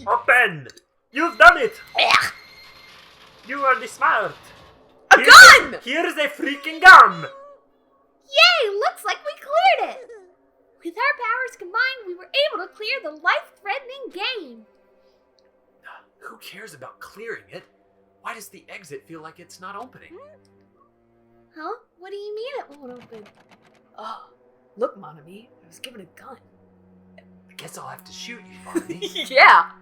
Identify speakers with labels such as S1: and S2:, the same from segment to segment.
S1: Open! You've done it! You are the smart.
S2: A gun!
S1: Here's a freaking gun!
S3: Yay! Looks like we cleared it! With our powers combined, we were able to clear the life-threatening game.
S1: Who cares about clearing it? Why does the exit feel like it's not opening?
S3: Huh? What do you mean it won't open?
S2: Oh, look, Monami, I was given a gun.
S1: I guess I'll have to shoot you, Monami.
S2: Yeah!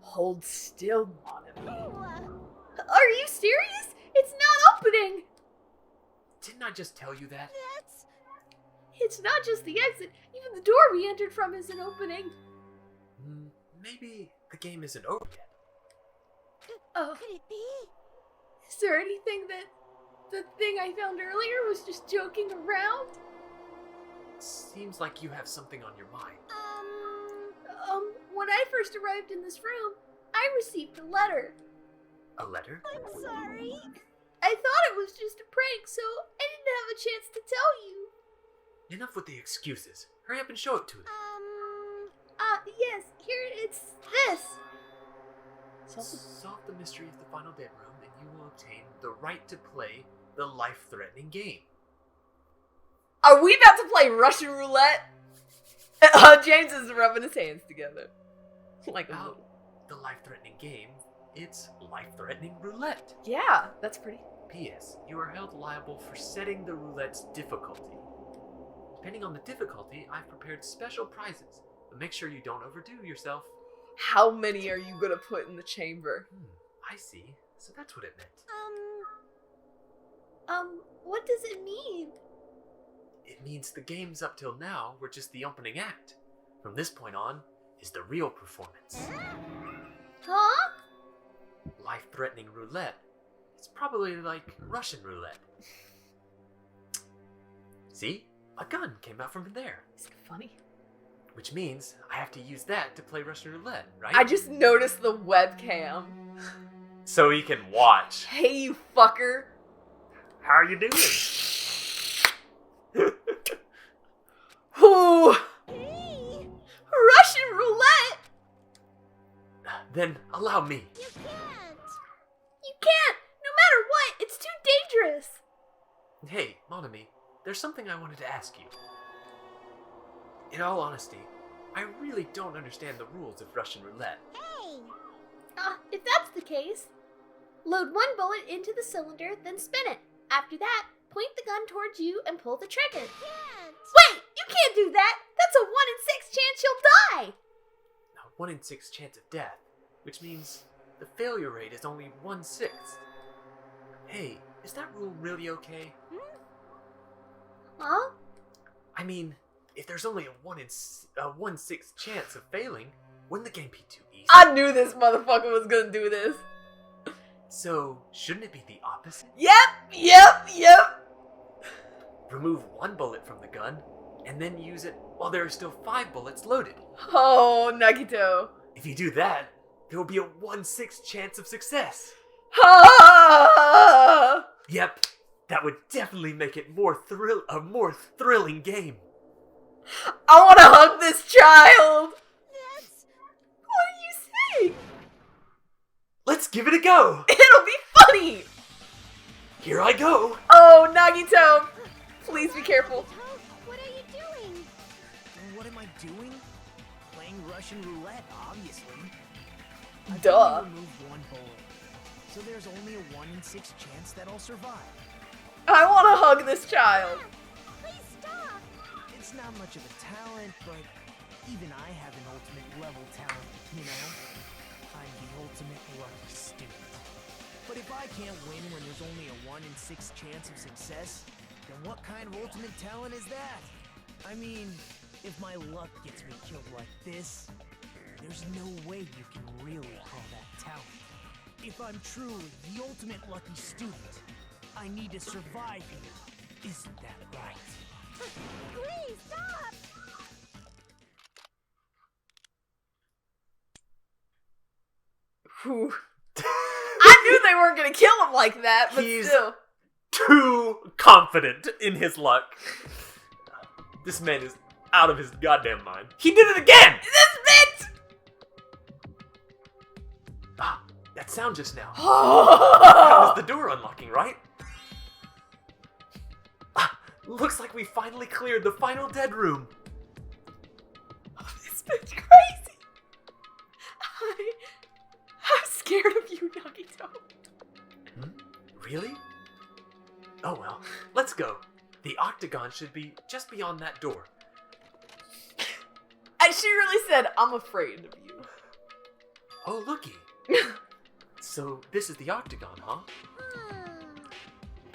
S2: Hold still, Monami.
S3: Are you serious? It's not opening!
S1: Didn't I just tell you that?
S3: It's not just the exit, even the door we entered from isn't opening.
S1: Maybe the game isn't over yet.
S3: Oh. Could it be? Is there anything that the thing I found earlier was just joking around?
S1: Seems like you have something on your mind.
S3: When I first arrived in this room, I received a letter.
S1: A letter?
S3: I'm sorry. I thought it was just a prank, so I didn't have a chance to tell you.
S1: Enough with the excuses. Hurry up and show it to them.
S3: Yes, here it's this.
S1: Solve the mystery of the final dead room, and you will obtain the right to play the life-threatening game.
S2: Are we about to play Russian roulette? James is rubbing his hands together. Like
S1: the life-threatening game, it's life-threatening roulette.
S2: Yeah, that's pretty.
S1: P.S. You are held liable for setting the roulette's difficulty. Depending on the difficulty, I've prepared special prizes, but make sure you don't overdo yourself.
S2: How many are you gonna put in the chamber?
S1: I see. So that's what it meant.
S3: What does it mean?
S1: It means the games up till now were just the opening act. From this point on is the real performance.
S3: Huh?
S1: Life-threatening roulette. It's probably like Russian roulette. See? A gun came out from there.
S2: Is it funny?
S1: Which means I have to use that to play Russian roulette, right?
S2: I just noticed the webcam.
S1: So he can watch.
S2: Hey, you fucker.
S1: How are you doing?
S2: Ooh.
S3: Hey! Russian roulette!
S1: Then allow me.
S3: You can't! You can't! No matter what, it's too dangerous!
S1: Hey, Monami, there's something I wanted to ask you. In all honesty, I really don't understand the rules of Russian roulette.
S3: Hey! If that's the case, load one bullet into the cylinder, then spin it. After that, point the gun towards you and pull the trigger. Wait! You can't do that! That's a 1 in 6 chance you'll die!
S1: A 1 in 6 chance of death, which means the failure rate is only 1/6. Hey, is that rule really okay?
S3: Huh?
S1: I mean, if there's only a 1/6 chance of failing, wouldn't the game be too easy?
S2: I knew this motherfucker was gonna do this.
S1: So, shouldn't it be the opposite?
S2: Yep.
S1: Remove one bullet from the gun, and then use it while there are still 5 bullets loaded.
S2: Oh, Nagito.
S1: If you do that, there will be a 1/6 chance of success.
S2: Ah!
S1: Yep, that would definitely make it a more thrilling game.
S2: I want to hug this child. What are you saying?
S1: Let's give it a go.
S2: It'll be funny.
S1: Here I go.
S2: Oh, Nagito, please be careful.
S3: What are you doing?
S4: What am I doing? Playing Russian roulette, obviously. I've
S2: Duh.
S4: only removed one bullet, so there's only a 1 in 6 chance that I'll survive.
S2: I want to hug this child.
S3: Please stop!
S4: It's not much of a talent, but even I have an ultimate level talent, you know? I'm the ultimate lucky student. But if I can't win when there's only a 1 in 6 chance of success, then what kind of ultimate talent is that? I mean, if my luck gets me killed like this, there's no way you can really call that talent. If I'm truly the ultimate lucky student, I need to survive here. Isn't that right?
S3: Please stop!
S2: Whew. I knew they weren't going to kill him like that, but
S1: He's
S2: still.
S1: too confident in his luck. This man is out of his goddamn mind. He did it again!
S2: This bitch!
S1: that sound just now. That was the door unlocking, right? Looks like we finally cleared the final dead room.
S2: It's been crazy. I'm scared of you, Nagito.
S1: Really? Oh well, let's go. The octagon should be just beyond that door.
S2: And she really said, I'm afraid of you.
S1: Oh, looky. So this is the octagon, huh?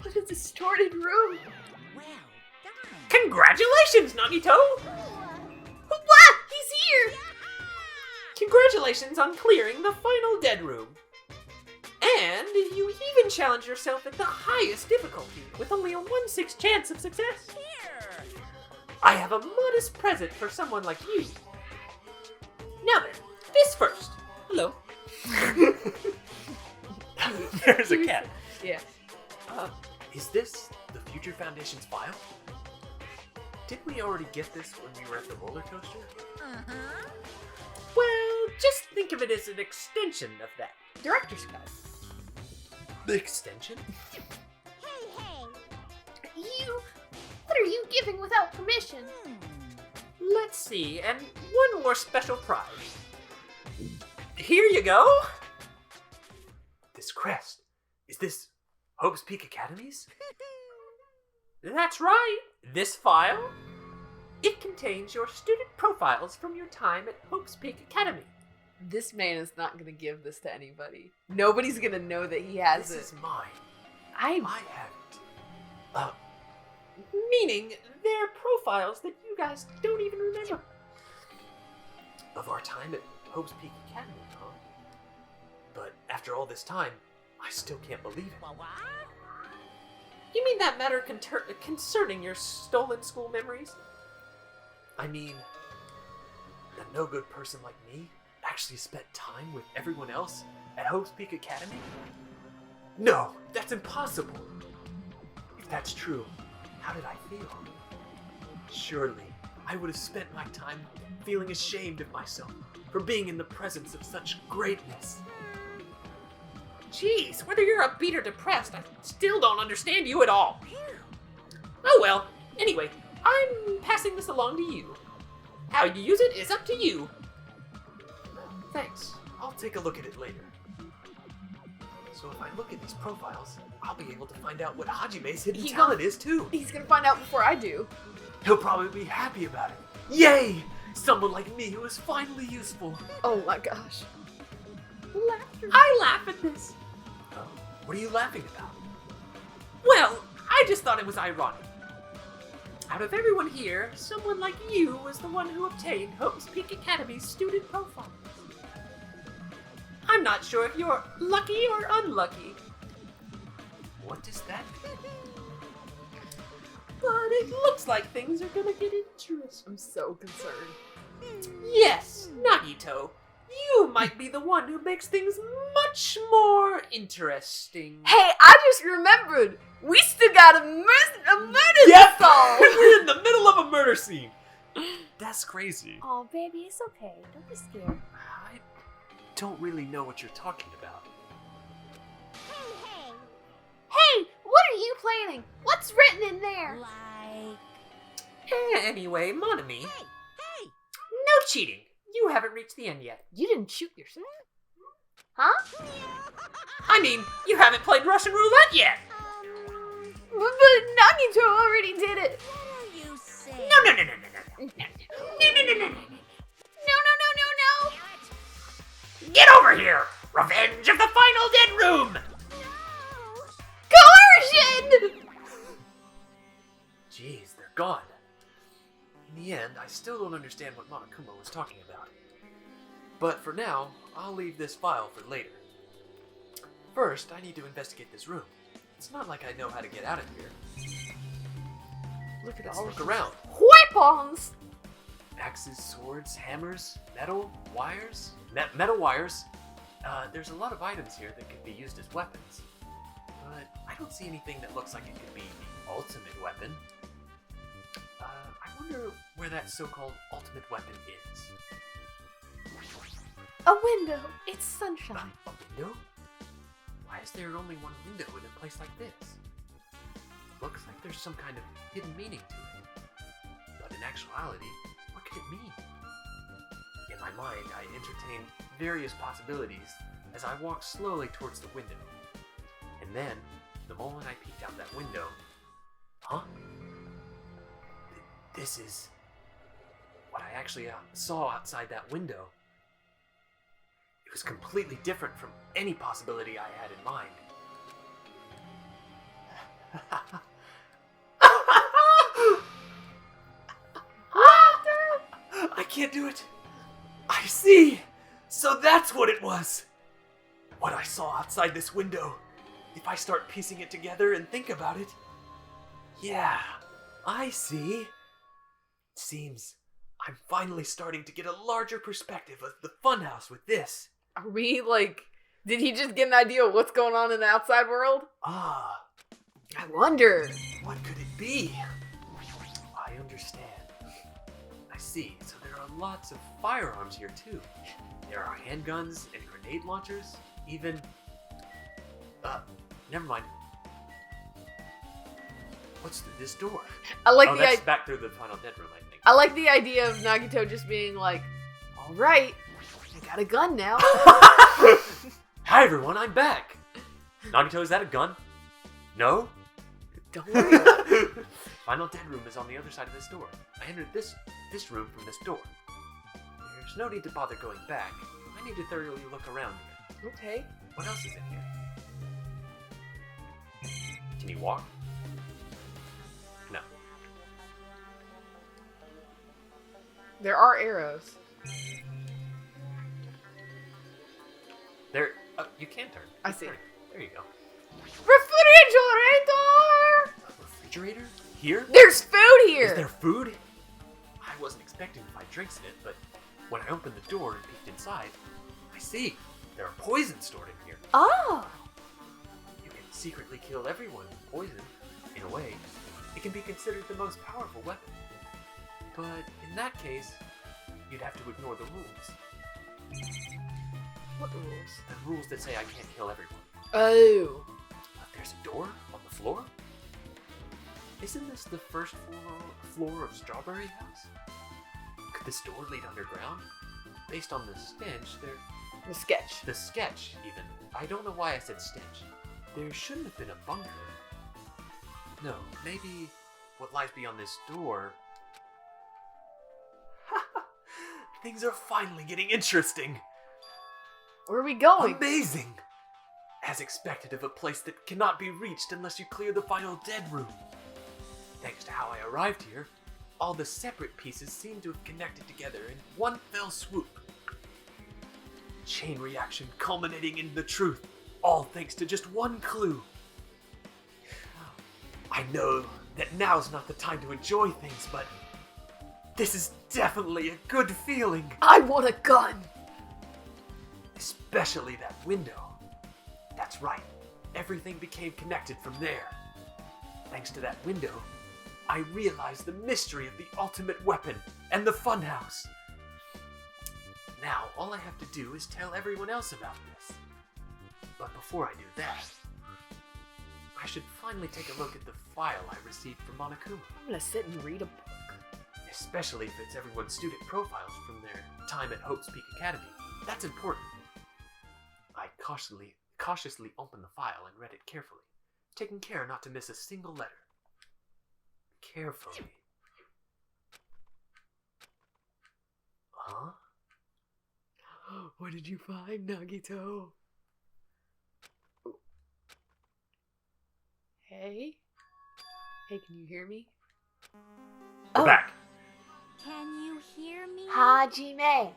S2: What a distorted room.
S4: Well done.
S1: Congratulations, Nagito!
S3: What? He's here!
S1: Congratulations on clearing the final dead room. And you even challenged yourself at the highest difficulty with only a 1/6 chance of success.
S4: Here.
S1: I have a modest present for someone like you. Now then, this first. Hello. There's a cat.
S2: Yeah.
S1: Is this the Future Foundation's file? Didn't we already get this when we were at the roller coaster?
S4: Uh-huh.
S1: Well, just think of it as an extension of that.
S2: Director's cut.
S1: The extension?
S3: You... What are you giving without permission?
S1: Let's see, and one more special prize. Here you go! This crest. Is this Hope's Peak Academy's? That's right. This file? It contains your student profiles from your time at Hope's Peak Academy.
S2: This man is not going to give this to anybody. Nobody's going to know that he has
S1: This
S2: it.
S1: is mine.
S2: I
S1: I have it. Meaning they're profiles that you guys don't even remember. Of our time at Hope's Peak Academy, huh? But after all this time, I still can't believe it.
S4: What?
S1: You mean that matter concerning your stolen school memories? I mean, a no-good person like me actually spent time with everyone else at Hope's Peak Academy? No, that's impossible. If that's true, how did I feel? Surely, I would have spent my time feeling ashamed of myself for being in the presence of such greatness. Jeez, whether you're upbeat or depressed, I still don't understand you at all. Oh well, anyway, I'm passing this along to you. How you use it is up to you. Thanks, I'll take a look at it later. So if I look at these profiles, I'll be able to find out what Hajime's hidden
S2: He
S1: talent is too.
S2: He's going to find out before I do.
S1: He'll probably be happy about it. Yay! Someone like me who is finally useful.
S2: Oh my gosh.
S1: I laugh at this. Oh, what are you laughing about? Well, I just thought it was ironic. Out of everyone here, someone like you was the one who obtained Hope's Peak Academy's student profiles. I'm not sure if you're lucky or unlucky. What does that mean? But it looks like things are gonna get interesting.
S2: I'm so concerned.
S1: Yes, Nagito, you might be the one who makes things much more interesting.
S2: Hey, I just remembered. We still got a murder
S1: Yep,
S2: to solve.
S1: we're in the middle of a murder scene. That's crazy.
S3: Oh, baby, it's okay. Don't be scared.
S1: I don't really know what you're talking about.
S3: Hey, what are you planning? What's written in there?
S4: Like...
S1: Anyway, mon ami,
S4: Hey!
S1: no cheating. You haven't reached the end yet.
S3: You didn't shoot yourself. Huh?
S1: I mean, you haven't played Russian roulette yet.
S3: But Nagito already did it.
S4: What are you saying?
S1: No.
S3: No.
S1: Get over here. Revenge of the final dead room.
S3: Coercion!
S1: Jeez, they're gone. In the end, I still don't understand what Monokuma was talking about. But for now, I'll leave this file for later. First, I need to investigate this room. It's not like I know how to get out of here.
S2: Look at
S1: Let's
S2: all
S1: look
S2: of
S1: around.
S3: Weapons!
S1: Axes, swords, hammers, metal, wires. Metal wires. There's a lot of items here that could be used as weapons. But I don't see anything that looks like it could be the ultimate weapon. I wonder where that so-called ultimate weapon is.
S3: A window. It's sunshine.
S1: A window? Why is there only one window in a place like this? Looks like there's some kind of hidden meaning to it. But in actuality, what could it mean? In my mind, I entertained various possibilities as I walked slowly towards the window. And then, the moment I peeked out that window, huh? This is what I actually saw outside that window. It was completely different from any possibility I had in mind. I can't do it. I see. So that's what it was. What I saw outside this window. If I start piecing it together and think about it. Yeah, I see. Seems I'm finally starting to get a larger perspective of the funhouse with this.
S2: Are we, like, did he just get an idea of what's going on in the outside world?
S1: Ah,
S2: I wonder.
S1: what could it be? I understand. I see. So there are lots of firearms here too. There are handguns and grenade launchers, even... never mind. What's through this door?
S2: I like
S1: that's back through the final dead room, I think.
S2: I like the idea of Nagito just being like, all right, I got a gun now.
S1: Hi everyone, I'm back. Nagito, is that a gun? No?
S2: Don't worry about it.
S1: Final dead room is on the other side of this door. I entered this room from this door. There's no need to bother going back. I need to thoroughly look around here.
S2: Okay.
S1: What else is in here? Can you walk? No.
S2: There are arrows.
S1: There. You can turn.
S2: I see.
S1: Turn. There you go.
S2: Refrigerator!
S1: A refrigerator? Here?
S2: There's food here!
S1: Is there food? I wasn't expecting to find drinks in it, but when I opened the door and peeked inside, I see. There are poisons stored in here.
S3: Oh!
S1: You can secretly kill everyone with poison. In a way, it can be considered the most powerful weapon. But in that case, you'd have to ignore the rules.
S2: What rules?
S1: The rules that say I can't kill everyone.
S2: Oh.
S1: But there's a door on the floor? Isn't this the first floor of Strawberry House? Could this door lead underground? Based on the stench,
S2: The sketch.
S1: the sketch, even. I don't know why I said stench. There shouldn't have been a bunker. No, maybe what lies beyond this door... Things are finally getting interesting.
S2: Where are we going?
S1: Amazing! As expected of a place that cannot be reached unless you clear the final dead room. Thanks to how I arrived here, all the separate pieces seem to have connected together in one fell swoop. Chain reaction culminating in the truth, all thanks to just one clue. I know that now's not the time to enjoy things, but this is definitely a good feeling.
S2: I want a gun!
S1: Especially that window. That's right, everything became connected from there. Thanks to that window, I realized the mystery of the ultimate weapon and the funhouse. Now, all I have to do is tell everyone else about this. But before I do that, I should finally take a look at the file I received from Monokuma.
S2: I'm gonna sit and read a book.
S1: Especially if it's everyone's student profiles from their time at Hope's Peak Academy. That's important. I cautiously opened the file and read it carefully, taking care not to miss a single letter. Carefully. Huh?
S2: What did you find, Nagito? Hey? Hey, can you hear me?
S1: We're back.
S3: Can you hear me?
S2: Hajime,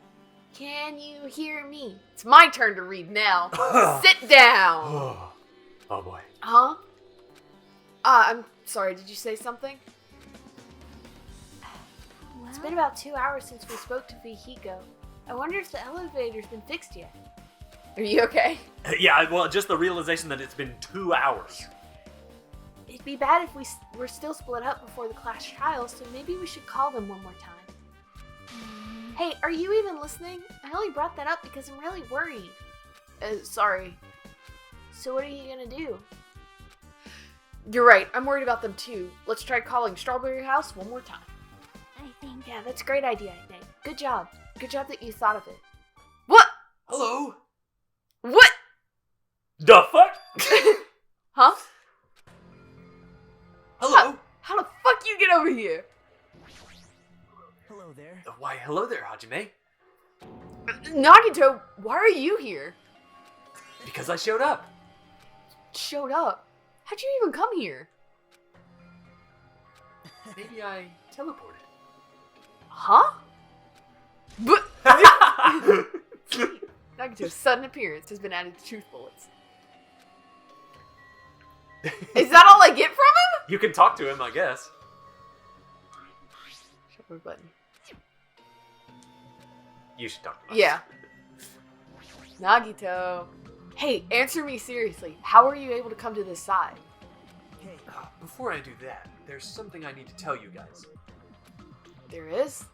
S2: can you hear me? It's my turn to read now. Sit down!
S1: Oh boy.
S2: Huh? I'm sorry, did you say something?
S3: It's been about 2 hours since we spoke to Vihiko. I wonder if the elevator's been fixed yet.
S2: Are you okay?
S1: Yeah, well, just the realization that it's been 2 hours.
S3: It'd be bad if we're still split up before the class trials, so maybe we should call them one more time. Hey, are you even listening? I only brought that up because I'm really worried.
S2: Sorry.
S3: So what are you gonna do?
S2: You're right, I'm worried about them too. Let's try calling Strawberry House one more time.
S3: I think, yeah, that's a great idea, I think. Good job. Good job that you thought of it.
S2: What?
S1: Hello?
S2: What?
S1: The fuck?
S2: Huh?
S1: Hello?
S2: How the fuck you get over here?
S4: Hello there.
S1: Why, hello there, Hajime.
S2: Nagito, why are you here?
S1: Because I showed up.
S2: Showed up? How'd you even come here?
S1: Maybe I teleported.
S2: Huh? But Nagito's sudden appearance has been added to truth bullets. Is that all I get from him?
S1: You can talk to him, I guess.
S2: Shuffle button.
S1: You should talk to us.
S2: Yeah. Nagito. Hey, answer me seriously. How are you able to come to this side?
S4: Hey,
S1: Before I do that, there's something I need to tell you guys.
S2: There is?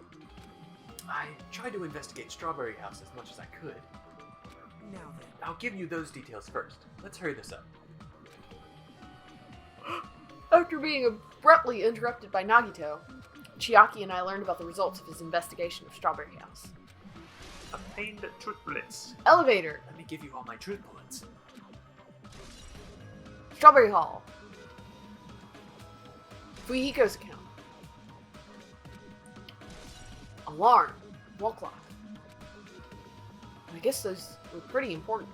S1: I tried to investigate Strawberry House as much as I could.
S4: now then.
S1: I'll give you those details first. Let's hurry this up.
S2: After being abruptly interrupted by Nagito, Chiaki and I learned about the results of his investigation of Strawberry House.
S1: Obtained truth bullets.
S2: Elevator.
S1: Let me give you all my truth bullets.
S2: Strawberry Hall. Fuihiko's account. Alarm. Wall clock. I guess those were pretty important.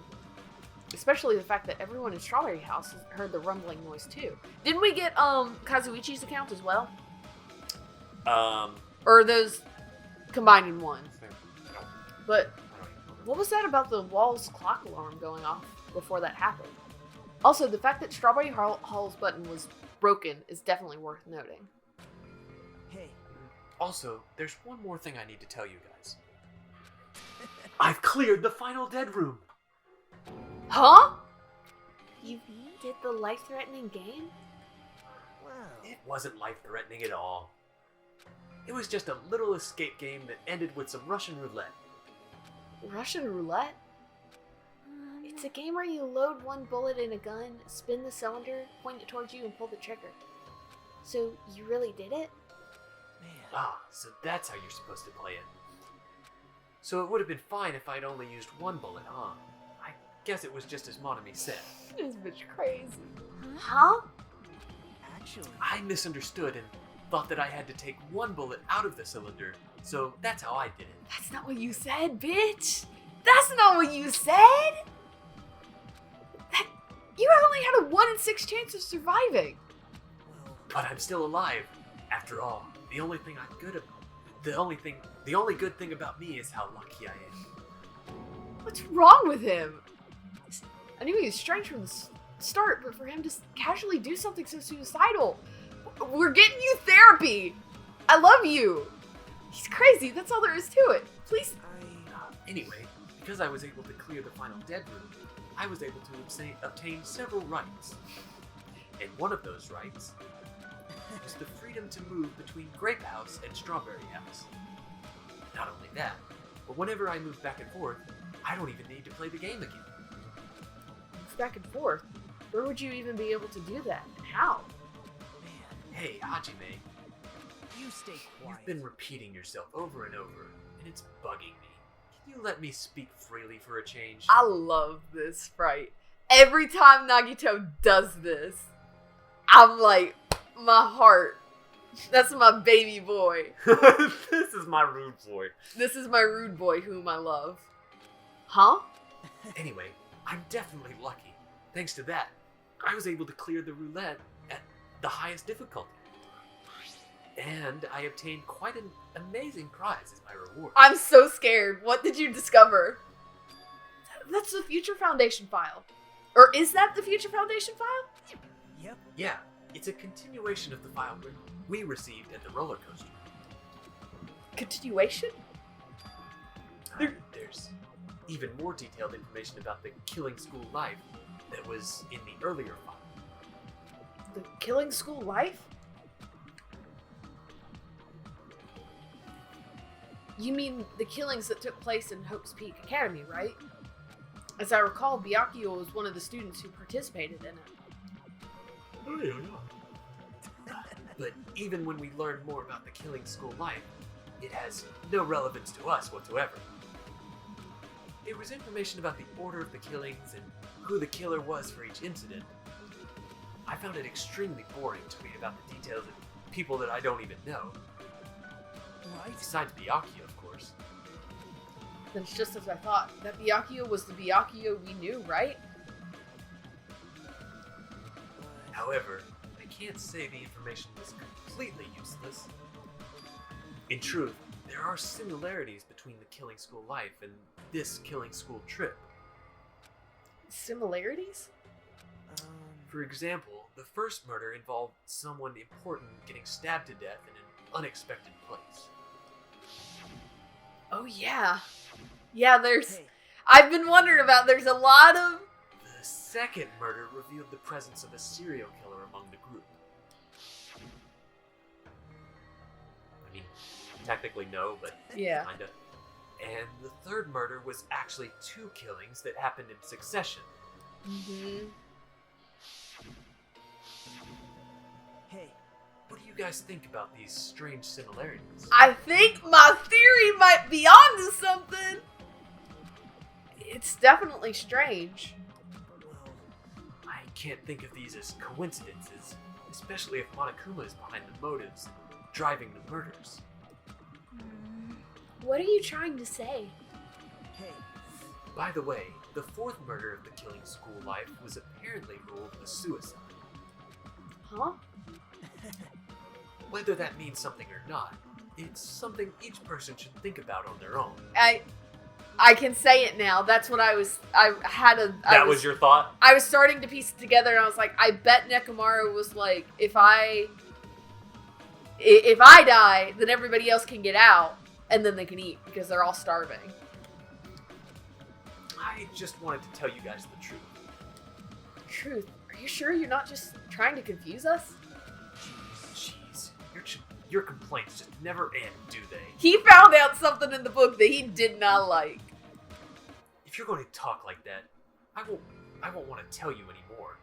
S2: Especially the fact that everyone in Strawberry House heard the rumbling noise too. Didn't we get Kazuichi's account as well? Or are those combined in one? But what was that about the wall's clock alarm going off before that happened? Also, the fact that Strawberry Hall's button was broken is definitely worth noting.
S4: Hey,
S1: Also, there's one more thing I need to tell you guys. I've cleared the final dead room.
S2: Huh?
S3: You did the life-threatening game?
S4: wow.
S1: It wasn't life-threatening at all. It was just a little escape game that ended with some Russian roulette.
S2: Russian roulette?
S3: It's a game where you load one bullet in a gun, spin the cylinder, point it towards you, and pull the trigger. So, you really did it?
S4: Man.
S1: Ah, so that's how you're supposed to play it. So it would have been fine if I'd only used one bullet, huh? I guess it was just as Monami said.
S2: This bitch crazy.
S3: Huh?
S4: Actually,
S1: I misunderstood and thought that I had to take one bullet out of the cylinder, so that's how I did it.
S2: That's not what you said, bitch! That's not what you said! You only had a 1 in 6 chance of surviving.
S4: well,
S1: But I'm still alive. After all, the only good thing about me is how lucky I am.
S2: What's wrong with him? I knew he was strange from the start, but for him to casually do something so suicidal. We're getting you therapy! I love you! He's crazy, that's all there is to it. Please.
S1: Anyway, because I was able to clear the final dead room, I was able to obtain several rights. And one of those rights was the freedom to move between Grape House and Strawberry House. Not only that, but whenever I move back and forth, I don't even need to play the game again.
S2: Move back and forth. Where would you even be able to do that? And how?
S4: man,
S1: Hey, Hajime,
S4: you stay quiet.
S1: you've been repeating yourself over and over, and it's bugging me. Can you let me speak freely for a change?
S2: I love this sprite. Every time Nagito does this, I'm like, my heart. That's my baby boy.
S1: This is my rude boy.
S2: This is my rude boy whom I love. Huh?
S1: Anyway, I'm definitely lucky. Thanks to that, I was able to clear the roulette at the highest difficulty. And I obtained quite an amazing prize as my reward.
S2: I'm so scared. What did you discover? That's the Future Foundation file. Or is that the Future Foundation file?
S4: Yep.
S1: Yeah, it's a continuation of the file we received at the roller coaster.
S2: Continuation?
S1: There's even more detailed information about the killing school life that was in the earlier file.
S2: The Killing School Life? You mean the killings that took place in Hope's Peak Academy, right? As I recall, Byakuya was one of the students who participated in it.
S1: Oh, yeah. But even when we learn more about the killing school life, it has no relevance to us whatsoever. There was information about the order of the killings and who the killer was for each incident. I found it extremely boring to read about the details of people that I don't even know.
S4: Right?
S1: Besides Byakuya, of course.
S2: Then it's just as I thought. That Byakuya was the Byakuya we knew, right?
S1: However, I can't say the information was completely useless. In truth, there are similarities between the killing school life and this killing school trip.
S2: Similarities?
S1: For example, the first murder involved someone important getting stabbed to death in an unexpected place.
S2: Oh yeah. Yeah, there's...
S4: Hey,
S2: I've been wondering about, there's a lot of...
S1: The second murder revealed the presence of a serial killer among the group. I mean, technically no, but
S2: Yeah.
S1: kinda. And the third murder was actually 2 killings that happened in succession.
S2: Mm-hmm.
S4: hey,
S1: What do you guys think about these strange similarities?
S2: I think my theory might be onto something. It's definitely strange.
S4: well,
S1: I can't think of these as coincidences, especially if Monokuma is behind the motives driving the murders.
S3: What are you trying to say?
S4: hey,
S1: By the way, the 4th murder of the killing school life was apparently ruled a suicide.
S2: Huh?
S1: Whether that means something or not, it's something each person should think about on their own.
S2: I can say it now. That's what I was...
S1: That was your thought?
S2: I was starting to piece it together, and I was like, I bet Nekomaru was like, if I die, then everybody else can get out, and then they can eat, because they're all starving.
S1: I just wanted to tell you guys the truth.
S2: Truth. Are you sure you're not just trying to confuse us?
S1: Jeez, your complaints just never end, do they?
S2: He found out something in the book that he did not like.
S1: If you're going to talk like that, I won't want to tell you anymore.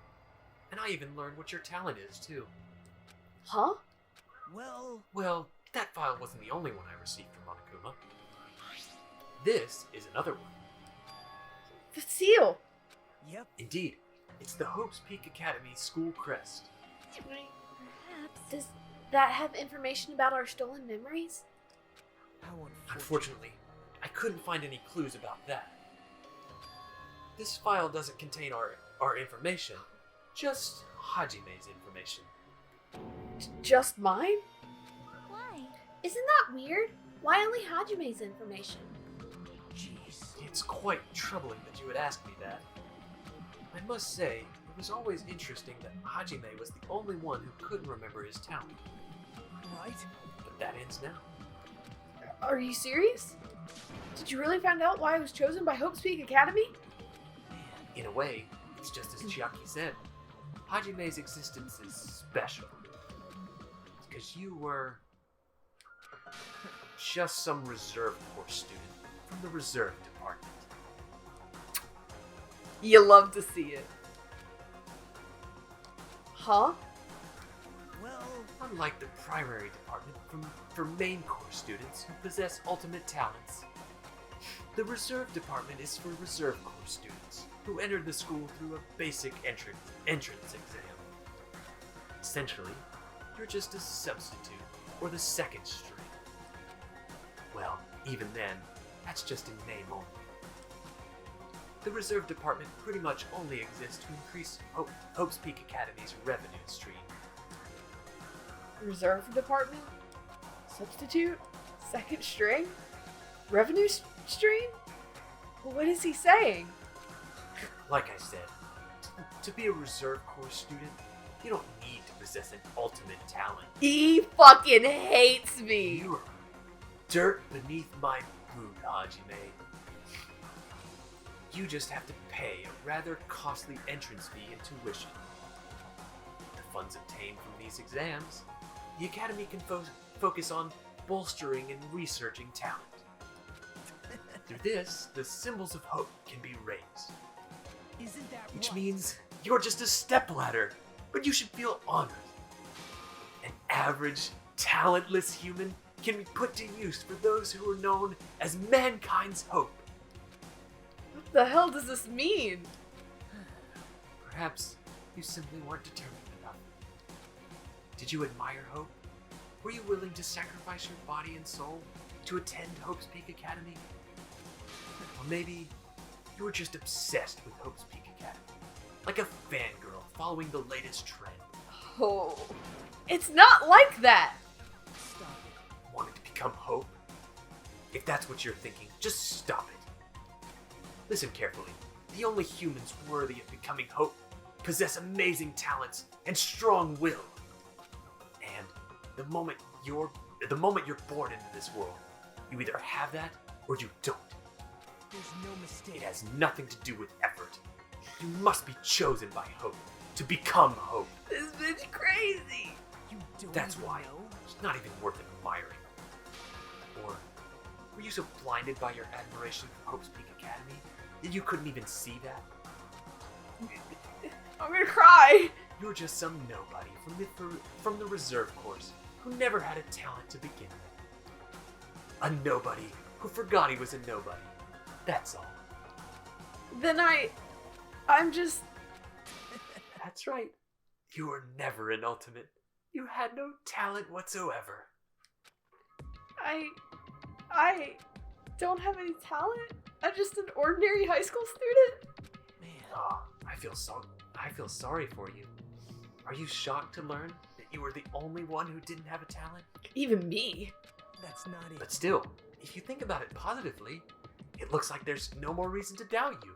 S1: And I even learned what your talent is, too.
S2: Huh?
S1: Well, that file wasn't the only one I received from Monokuma. This is another one.
S2: The seal.
S4: yep.
S1: Indeed, it's the Hope's Peak Academy school crest.
S3: Perhaps. Does that have information about our stolen memories?
S4: How unfortunate.
S1: Unfortunately, I couldn't find any clues about that. This file doesn't contain our information, just Hajime's information.
S2: Just mine?
S3: Why? Isn't that weird? Why only Hajime's information?
S4: Jeez.
S1: It's quite troubling that you would ask me that. I must say, it was always interesting that Hajime was the only one who couldn't remember his talent.
S4: Right?
S1: But that ends now.
S2: Are you serious? Did you really find out why I was chosen by Hope's Peak Academy?
S1: In a way, it's just as Chiaki said. Hajime's existence is special. Because you were just some reserve corps student from the reserve department.
S2: You love to see it. Huh?
S4: Well,
S1: Unlike the primary department for main corps students who possess ultimate talents, the reserve department is for reserve corps students who entered the school through a basic entrance exam. Essentially, you're just a substitute or the second string. Well, even then, that's just in name only. The reserve department pretty much only exists to increase Hope's Peak Academy's revenue stream.
S2: Reserve department? Substitute? Second string? Revenue stream? Well, what is he saying?
S1: Like I said, to be a reserve corps student, you don't need to possess an ultimate talent.
S2: He fucking hates me.
S1: You are dirt beneath my boot, Hajime. You just have to pay a rather costly entrance fee and tuition. With the funds obtained from these exams, the Academy can focus on bolstering and researching talent. Through this, the symbols of hope can be raised.
S4: Isn't that
S1: Which
S4: right?
S1: means you're just a stepladder, but you should feel honored. An average, talentless human can be put to use for those who are known as mankind's hope.
S2: What the hell does this mean?
S1: Perhaps you simply weren't determined enough. Did you admire hope? Were you willing to sacrifice your body and soul to attend Hope's Peak Academy? Or maybe you were just obsessed with Hope's Peak Academy, like a fangirl following the latest trend.
S2: Oh, it's not like that.
S4: Stop it.
S1: Wanted to become Hope? If that's what you're thinking, just stop it. Listen carefully. The only humans worthy of becoming Hope possess amazing talents and strong will. And the moment you're born into this world, you either have that or you don't.
S4: There's no mistake.
S1: It has nothing to do with effort. You must be chosen by Hope to become Hope.
S2: This bitch crazy.
S4: You don't
S1: That's
S4: even
S1: why
S4: know?
S1: it's not even worth admiring. Or were you so blinded by your admiration for Hope's Peak Academy that you couldn't even see that?
S2: I'm gonna cry.
S1: You were just some nobody from the reserve course who never had a talent to begin with. A nobody who forgot he was a nobody. That's all.
S2: Then I'm just.
S1: That's right. You were never an ultimate. You had no talent whatsoever.
S2: I don't have any talent. I'm just an ordinary high school student.
S4: Man,
S1: Oh, I feel sorry for you. Are you shocked to learn that you were the only one who didn't have a talent?
S2: Even me.
S4: that's not it.
S1: But still, if you think about it positively, it looks like there's no more reason to doubt you.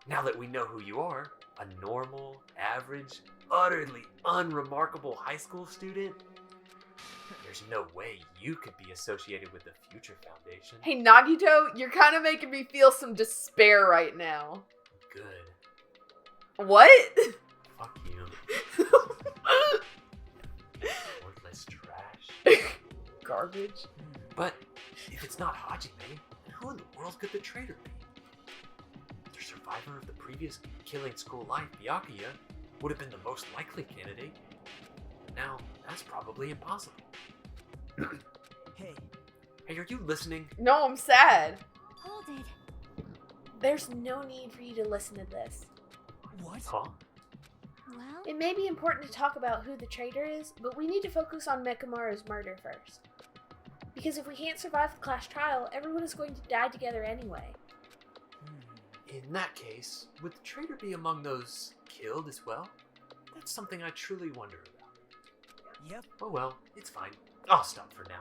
S1: Now that we know who you are, a normal, average, utterly unremarkable high school student, there's no way you could be associated with the Future Foundation.
S2: Hey Nagito, you're kind of making me feel some despair right now.
S1: Good.
S2: What?
S1: Fuck you. Worthless trash.
S2: Garbage.
S1: But if it's not Hajime, then who in the world could the traitor be? The survivor of the previous killing school life, Byakuya, would have been the most likely candidate. Now, that's probably impossible.
S4: Hey,
S1: Hey, are you listening?
S2: No, I'm sad.
S3: Hold it. There's no need for you to listen to this.
S4: what?
S1: Huh?
S3: Well, it may be important to talk about who the traitor is, but we need to focus on Mekamaru's murder first. Because if we can't survive the class trial, everyone is going to die together anyway.
S1: In that case, would the traitor be among those killed as well? That's something I truly wonder about.
S4: Yep.
S1: Oh well, it's fine. I'll stop for now.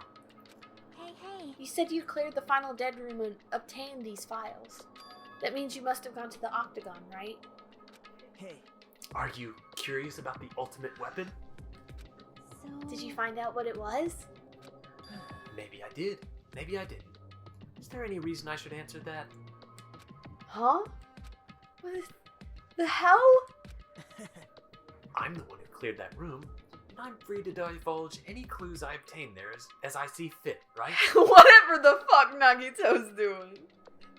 S3: Hey. You said you cleared the final dead room and obtained these files. That means you must have gone to the Octagon, right?
S4: Hey,
S1: Are you curious about the ultimate weapon?
S3: So... Did you find out what it was?
S1: Maybe I did. Maybe I didn't. Is there any reason I should answer that?
S2: Huh? What the hell?
S1: I'm the one who cleared that room, and I'm free to divulge any clues I obtain there as I see fit, right?
S2: Whatever the fuck Nagito's doing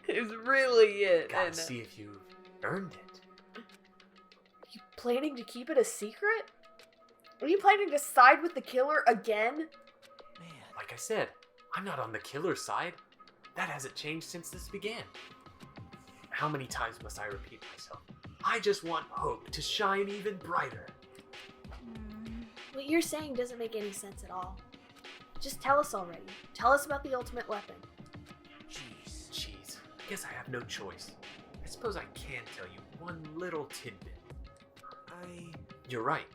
S2: is really it.
S1: Gotta
S2: And
S1: see if you've earned it.
S2: you planning to keep it a secret? Are you planning to side with the killer again?
S4: man.
S1: Like I said, I'm not on the killer's side. That hasn't changed since this began. How many times must I repeat myself? I just want hope to shine even brighter.
S3: What you're saying doesn't make any sense at all. Just tell us already. Tell us about the ultimate weapon.
S1: Jeez, I guess I have no choice. I suppose I can tell you one little tidbit. You're right.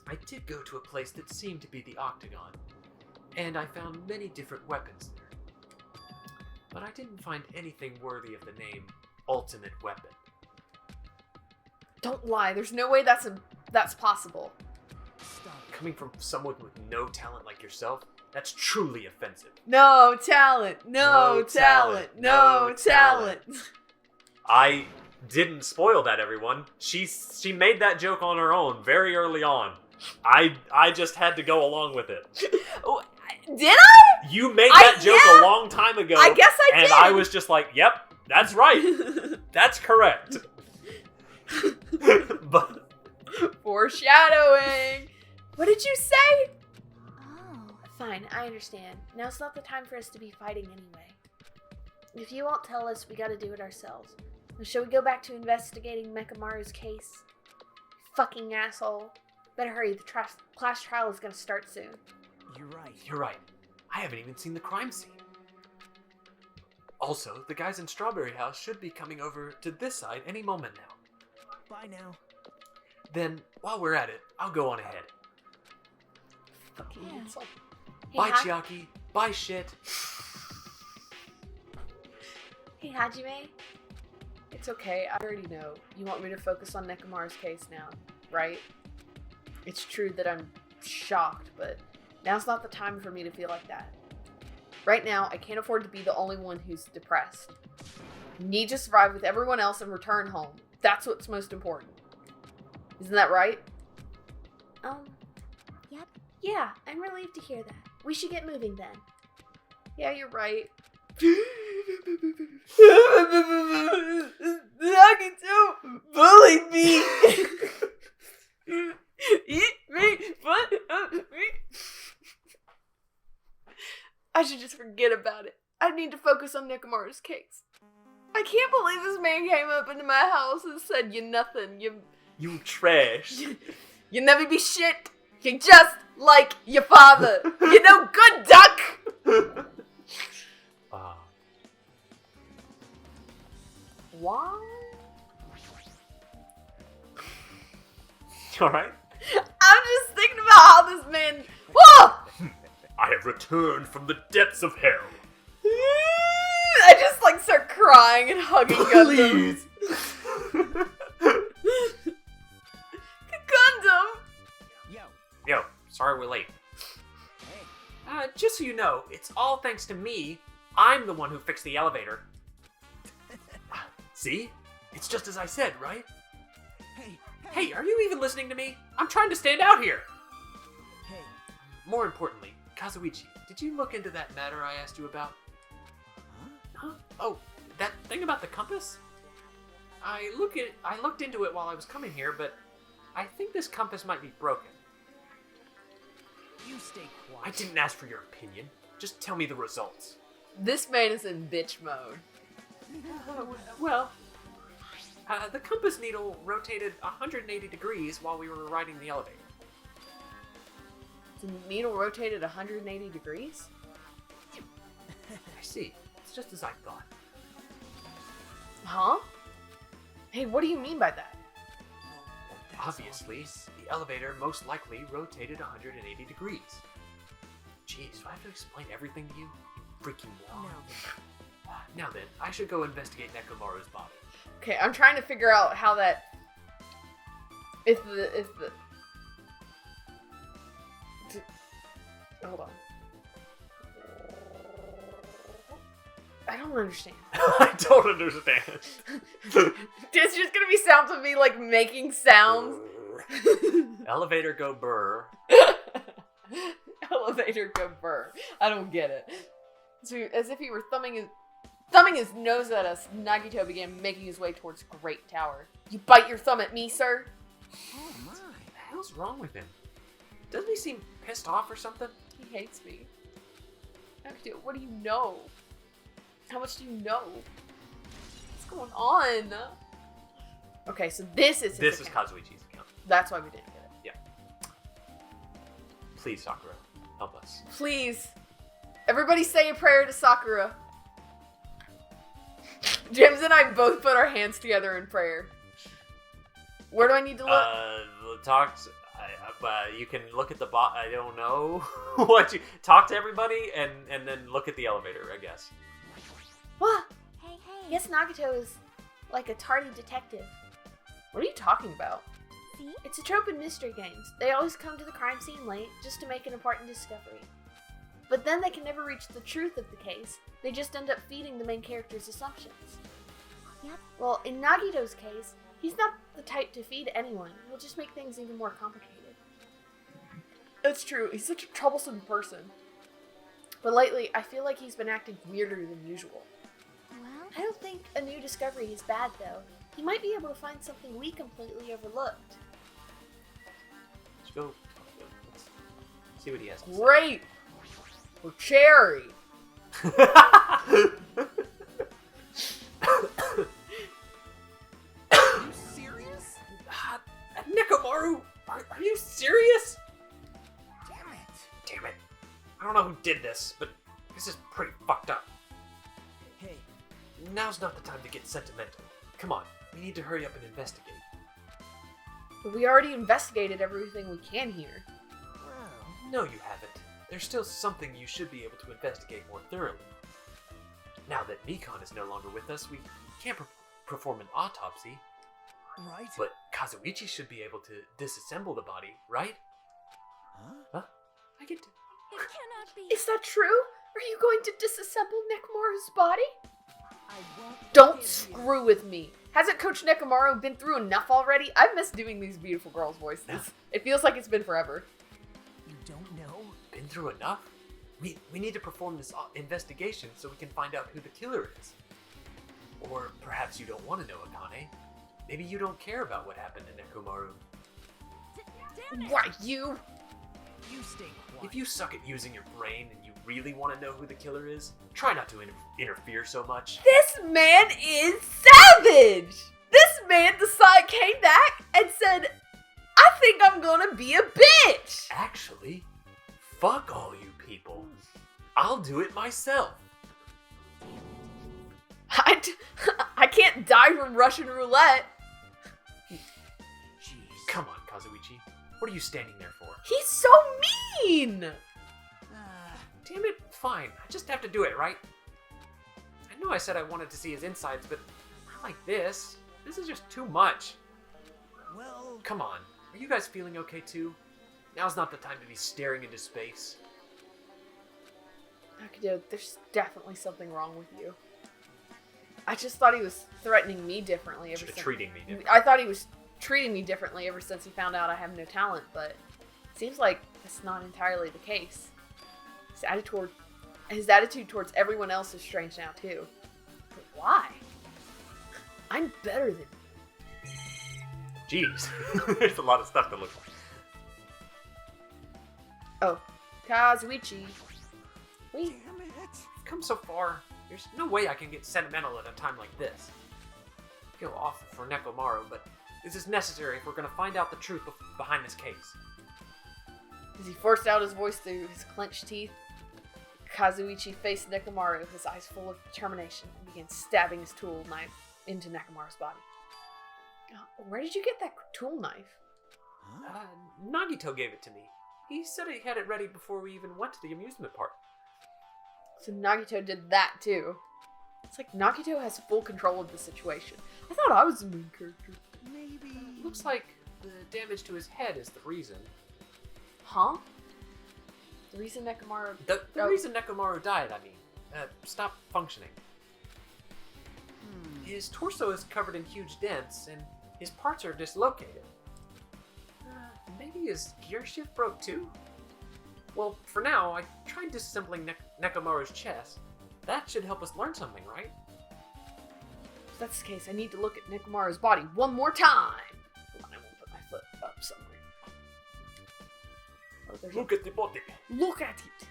S1: I did go to a place that seemed to be the Octagon, and I found many different weapons there. But I didn't find anything worthy of the name Ultimate Weapon.
S2: Don't lie. There's no way that's possible.
S4: Stop.
S1: Coming from someone with no talent like yourself, that's truly offensive.
S2: No talent. No
S1: No
S2: talent.
S1: talent,
S2: No
S1: no
S2: talent.
S1: I didn't spoil that, everyone. She made that joke on her own very early on. I just had to go along with it.
S2: Oh, Did I?
S1: You made that joke
S2: yeah.
S1: a long time ago.
S2: I guess I did.
S1: And I was just like, yep, that's right. That's correct. But
S2: Foreshadowing. What did you say?
S3: Oh. Fine, I understand. Now's not the time for us to be fighting anyway. If you won't tell us, we gotta do it ourselves. Now, shall we go back to investigating Mechamaru's case? Fucking asshole. Better hurry, the class trial is gonna start soon.
S4: You're right.
S1: you're right. I haven't even seen the crime scene. Also, the guys in Strawberry House should be coming over to this side any moment now.
S4: Bye now.
S1: Then, while we're at it, I'll go on ahead.
S2: Fucking
S3: Yeah.
S2: insult.
S3: Hey,
S1: Bye, Chiaki. Bye, shit.
S3: Hey, Hajime.
S2: It's okay, I already know. You want me to focus on Nekomaru's case now, right? It's true that I'm shocked, but now's not the time for me to feel like that. Right now, I can't afford to be the only one who's depressed. I need to survive with everyone else and return home. That's what's most important. Isn't that right?
S3: Yep. Yeah, I'm relieved to hear that. We should get moving then.
S2: Yeah, you're right. Nagito bullied me. Eat me, but me. I should just forget about it. I need to focus on Nekomaru's case. I can't believe this man came up into my house and said, "You nothing.
S1: You trash.
S2: You never be shit. You're just like your father. You no good duck." Why?
S1: Alright?
S2: I'm just thinking about how this man. Whoa!
S1: I have returned from the depths of hell.
S2: I just like start crying and hugging Gundam.
S1: Please.
S2: Gundam.
S1: Yo, sorry we're late.
S4: Hey.
S1: Just so you know, it's all thanks to me. I'm the one who fixed the elevator. See? It's just as I said, right? Hey, are you even listening to me? I'm trying to stand out here.
S4: Hey.
S1: More importantly, Kazuichi, did you look into that matter I asked you about? Huh? Oh, that thing about the compass? I looked into it while I was coming here, but I think this compass might be broken.
S4: You stay quiet.
S1: I didn't ask for your opinion. Just tell me the results.
S2: This man is in bitch mode.
S1: Well, the compass needle rotated 180 degrees while we were riding the elevator.
S2: The needle rotated 180 degrees?
S1: I see. It's just as I thought.
S2: Huh? Hey, what do you mean by that?
S1: Obviously, the elevator most likely rotated 180 degrees. Jeez, do I have to explain everything to you? You freaking moron. Now then, I should go investigate Nekomaru's body.
S2: Okay, I'm trying to figure out how that. Hold on. I don't understand.
S1: I don't understand.
S2: It's just gonna be sounds of me like making sounds.
S1: Elevator go burr.
S2: Elevator go burr. I don't get it. So, as if he were thumbing his nose at us, Nagito began making his way towards Great Tower. You bite your thumb at me, sir?
S4: Oh my.
S1: What the hell's wrong with him? Doesn't he seem pissed off or something?
S2: He hates me. Nagito, what do you know? How much do you know? What's going on? Okay, so this is his account.
S1: Kazuichi's account.
S2: That's why we didn't get it.
S1: Please, Sakura, help us.
S2: Please. Everybody say a prayer to Sakura. James and I both put our hands together in prayer. Where do I need to look?
S1: You can look at the I don't know what you talk to everybody and then look at the elevator, I guess.
S3: What? Hey. Yes, Nagito is like a tardy detective.
S2: What are you talking about?
S3: See? It's a trope in mystery games. They always come to the crime scene late just to make an important discovery. But then they can never reach the truth of the case. They just end up feeding the main character's assumptions. Yep. Well, in Nagito's case, he's not the type to feed anyone. He'll just make things even more complicated.
S2: That's true. He's such a troublesome person. But lately, I feel like he's been acting weirder than usual.
S3: Well, I don't think a new discovery is bad, though. He might be able to find something we completely overlooked.
S1: Let's go. Let's see what he has to say.
S2: Great! For Cherry!
S4: Are you serious?
S1: Nekomaru, are you serious?
S4: Damn it.
S1: Damn it. I don't know who did this, but this is pretty fucked up.
S4: Hey,
S1: Now's not the time to get sentimental. Come on, we need to hurry up and investigate.
S2: But we already investigated everything we can here.
S4: wow.
S1: No, you haven't. There's still something you should be able to investigate more thoroughly. Now that Mikon is no longer with us, we can't perform an autopsy,
S4: Right?
S1: but Kazuichi should be able to disassemble the body, right?
S4: Huh?
S1: I get to...
S3: It cannot be.
S2: Is that true? Are you going to disassemble Nekomaru's body?
S4: I won't
S2: Don't
S4: forgive
S2: screw with me. Hasn't Coach Nekomaru been through enough already? I've missed doing these beautiful girls' voices. It feels like it's been forever.
S4: You don't know?
S1: Been through enough? We need to perform this investigation so we can find out who the killer is. Or perhaps you don't want to know, Akane. Maybe you don't care about what happened to Nekomaru.
S2: Why, you?
S4: You stay quiet.
S1: If you suck at using your brain and you really want to know who the killer is, try not to interfere so much.
S2: This man is savage! This man came back and said, I think I'm gonna be a bitch!
S1: Actually, fuck all you people. I'll do it myself.
S2: I can't die from Russian roulette.
S4: Jeez.
S1: Come on, Kazuichi. What are you standing there for?
S2: He's so mean!
S1: Damn it, fine. I just have to do it, right? I know I said I wanted to see his insides, but not like this. This is just too much.
S4: Well,
S1: Come on, are you guys feeling okay too? Now's not the time to be staring into space.
S2: Nakido, there's definitely something wrong with you. I just thought he was threatening me differently ever since.
S1: Treating me different.
S2: I thought he was treating me differently ever since he found out I have no talent, but it seems like that's not entirely the case. His attitude towards everyone else is strange now too. But why? I'm better than you.
S1: Jeez, there's a lot of stuff to look for.
S2: Oh, Kazuichi. Wait,
S4: damn it.
S1: I've come so far. There's no way I can get sentimental at a time like this. I feel awful for Nekomaru, but this is necessary if we're going to find out the truth behind this case.
S2: as he forced out his voice through his clenched teeth, Kazuichi faced Nekomaru, his eyes full of determination, and began stabbing his tool knife into Nekomaru's body. Where did you get that tool knife?
S4: Huh?
S1: Nagito gave it to me. He said he had it ready before we even went to the amusement park.
S2: So Nagito did that too. It's like Nagito has full control of the situation. I thought I was the main character.
S4: Maybe.
S1: Looks like the damage to his head is the reason.
S2: Huh? The reason Nekomaru...
S1: The
S2: Oh.
S1: reason Nekomaru died, I mean. Stopped functioning.
S4: Hmm.
S1: His torso is covered in huge dents, and his parts are dislocated. Maybe his gear shift broke too? Well, for now, I tried disassembling Nekomaru's chest. That should help us learn something, right?
S2: If that's the case, I need to look at Nekomaru's body one more time. Hold on, I won't put my foot up somewhere. Oh, there's a...
S1: Look at the body.
S2: Look at it!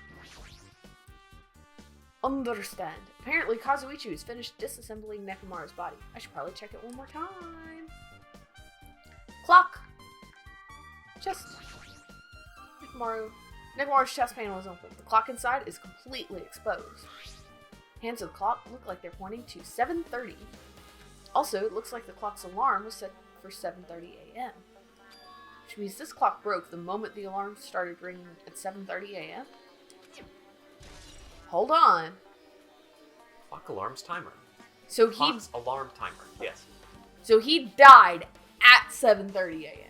S2: Understand. Apparently, Kazuichi has finished disassembling Nekomaru's body. I should probably check it one more time. Clock! Chest. Nekomaru's chest panel is open. The clock inside is completely exposed. Hands of the clock look like they're pointing to 7:30. Also, it looks like the clock's alarm was set for 7:30 a.m. Which means this clock broke the moment the alarm started ringing at 7:30 a.m. Hold on.
S1: Clock alarm's timer.
S2: So he
S1: Clock's alarm timer, yes.
S2: died at 7:30 a.m.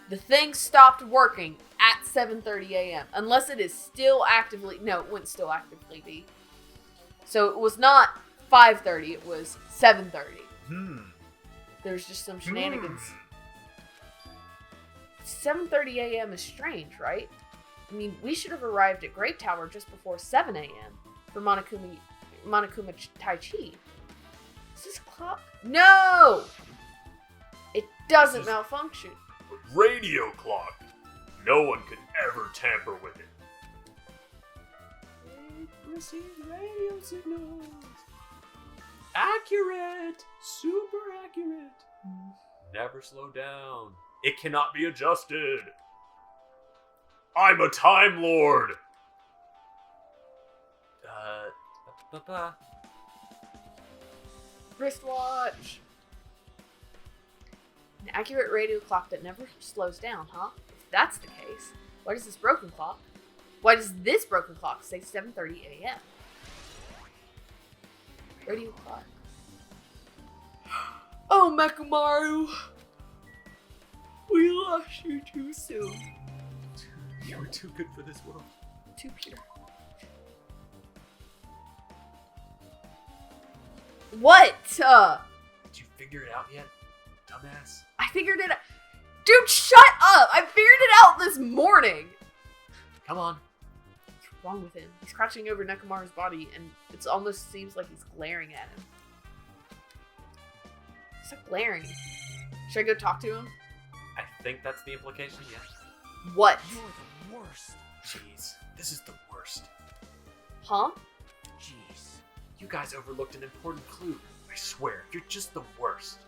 S2: The thing stopped working at 7:30 a.m. Unless it is still actively... No, it wouldn't still actively be. So it was not 5:30, it was 7:30. There's just some shenanigans. 7:30 a.m. is strange, right? I mean, we should have arrived at Great Tower just before 7 a.m. for Monokuma Tai Chi. Is this clock? No! It doesn't malfunction.
S1: Radio clock. No one could ever tamper with it. It receives radio signals. Accurate. Super accurate. Never slow down. It cannot be adjusted. I'm a Time Lord.
S2: Wristwatch. An accurate radio clock that never slows down, huh? If that's the case, why does this broken clock say 7:30 a.m.? Radio clock. Oh, Mechamaru! We lost you too soon.
S1: You were too good for this world.
S2: Too pure. What?
S1: Did you figure it out yet, dumbass?
S2: I figured it out. Dude, shut up! I figured it out this morning!
S1: Come on.
S2: What's wrong with him? He's crouching over Nekamaru's body, and it almost seems like he's glaring at him. He's like glaring. Should I go talk to him?
S1: I think that's the implication, yeah.
S2: What?
S4: You're the worst.
S1: Jeez, this is the worst.
S2: Huh?
S4: Jeez.
S1: You guys overlooked an important clue. I swear, you're just the worst.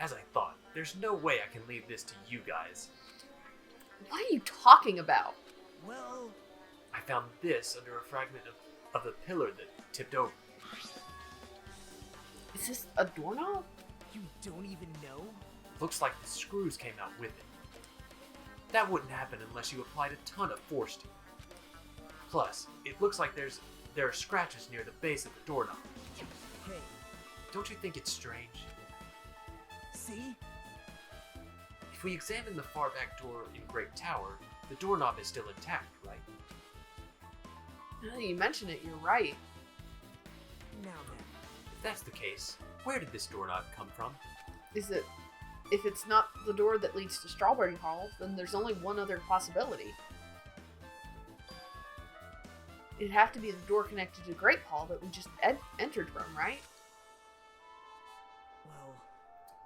S1: As I thought, there's no way I can leave this to you guys.
S2: What are you talking about?
S4: Well,
S1: I found this under a fragment of the pillar that tipped over.
S2: Is this a doorknob?
S4: you don't even know?
S1: Looks like the screws came out with it. That wouldn't happen unless you applied a ton of force to it. Plus, it looks like there are scratches near the base of the doorknob.
S4: Hey,
S1: Don't you think it's strange?
S4: see?
S1: If we examine the far back door in Great Tower, the doorknob is still intact, right?
S2: Now that you mention it, you're right.
S4: Now then.
S1: If that's the case, where did this doorknob come from?
S2: If it's not the door that leads to Strawberry Hall, then there's only one other possibility. It'd have to be the door connected to Great Hall that we just entered from, right?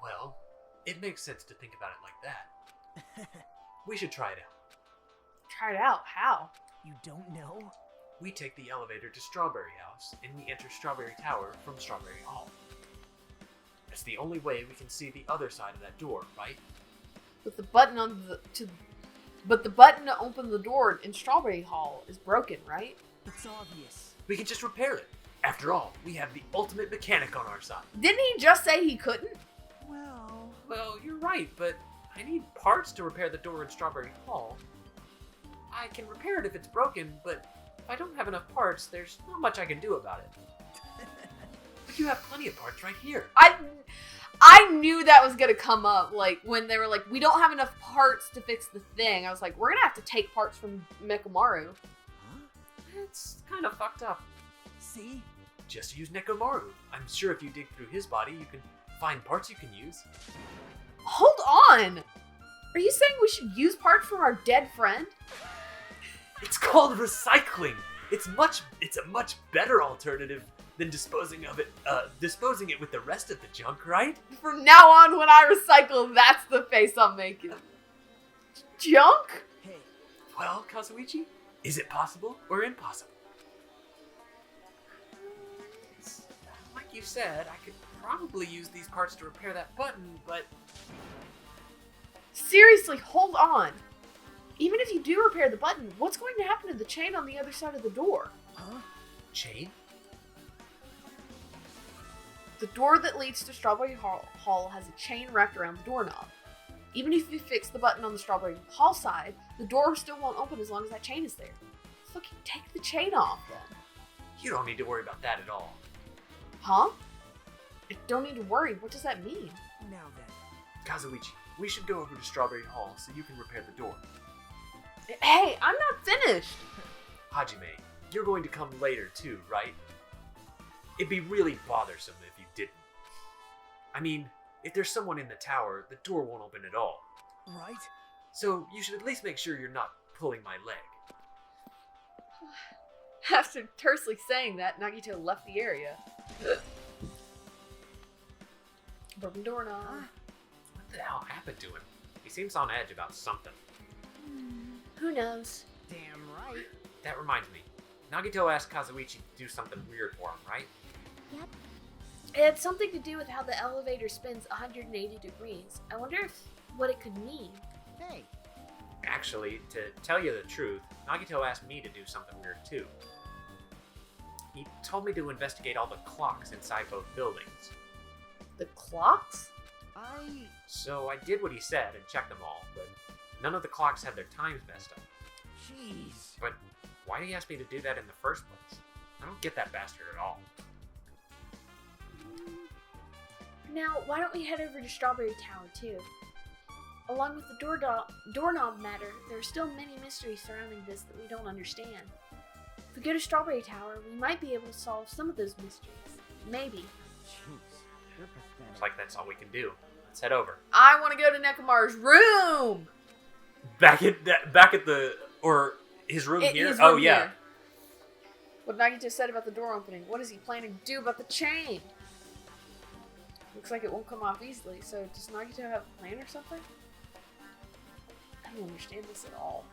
S1: Well, it makes sense to think about it like that. We should try it out.
S2: Try it out. How?
S4: You don't know?
S1: We take the elevator to Strawberry House, and we enter Strawberry Tower from Strawberry Hall. That's the only way we can see the other side of that door, right?
S2: But the button to open the door in Strawberry Hall is broken, right?
S4: It's obvious.
S1: We can just repair it. After all, we have the ultimate mechanic on our side.
S2: Didn't he just say he couldn't?
S1: Well, you're right, but I need parts to repair the door in Strawberry Hall. I can repair it if it's broken, but if I don't have enough parts, there's not much I can do about it. But you have plenty of parts right here.
S2: I knew that was gonna come up, like, when they were like, we don't have enough parts to fix the thing. I was like, we're gonna have to take parts from Mechamaru.
S1: It's kind of fucked up.
S4: See?
S1: Just use Nekomaru. I'm sure if you dig through his body, you can find parts you can use.
S2: Hold on! Are you saying we should use parts from our dead friend?
S1: It's called recycling. It's a much better alternative than disposing it with the rest of the junk, right?
S2: From now on, when I recycle, that's the face I'm making. Junk?
S4: Hey,
S1: Well, Kazuichi, is it possible or impossible? Like you said, I could probably use these parts to repair that button, but
S2: Seriously, hold on. Even if you do repair the button, what's going to happen to the chain on the other side of the door?
S4: huh?
S1: chain?
S2: The door that leads to Strawberry Hall has a chain wrapped around the doorknob. Even if you fix the button on the Strawberry Hall side, the door still won't open as long as that chain is there. So take the chain off then.
S1: You don't need to worry about that at all.
S2: Huh? I don't need to worry. What does that mean?
S4: Now then.
S1: Kazuichi, we should go over to Strawberry Hall so you can repair the door.
S2: Hey, I'm not finished.
S1: Hajime, you're going to come later too, right? It'd be really bothersome if you didn't. I mean, if there's someone in the tower, the door won't open at all.
S4: Right?
S1: So you should at least make sure you're not pulling my leg.
S2: After tersely saying that, Nagito left the area. Broken doorknob.
S1: What the hell happened to him? He seems on edge about something.
S3: Who knows?
S4: Damn right.
S1: That reminds me. Nagito asked Kazuichi to do something weird for him, right?
S3: Yep. It had something to do with how the elevator spins 180 degrees. I wonder what it could mean.
S4: Hey,
S1: Actually, to tell you the truth, Nagito asked me to do something weird too. He told me to investigate all the clocks inside both buildings.
S2: The clocks?
S1: So I did what he said and checked them all, but none of the clocks had their times messed up.
S4: Jeez.
S1: But why did he ask me to do that in the first place? I don't get that bastard at all.
S3: Now, why don't we head over to Strawberry Tower too? Along with the doorknob matter, there are still many mysteries surrounding this that we don't understand. If we go to Strawberry Tower, we might be able to solve some of those mysteries. Maybe.
S4: Jeez. You're pathetic.
S1: Looks like that's all we can do. Let's head over.
S2: I want to go to Nekomaru's room!
S1: Back at the or his room here.
S2: His
S1: Oh
S2: room
S1: yeah.
S2: here. What Nagito said about the door opening. What is he planning to do about the chain? Looks like it won't come off easily, so does Nagito have a plan or something? I don't understand this at all.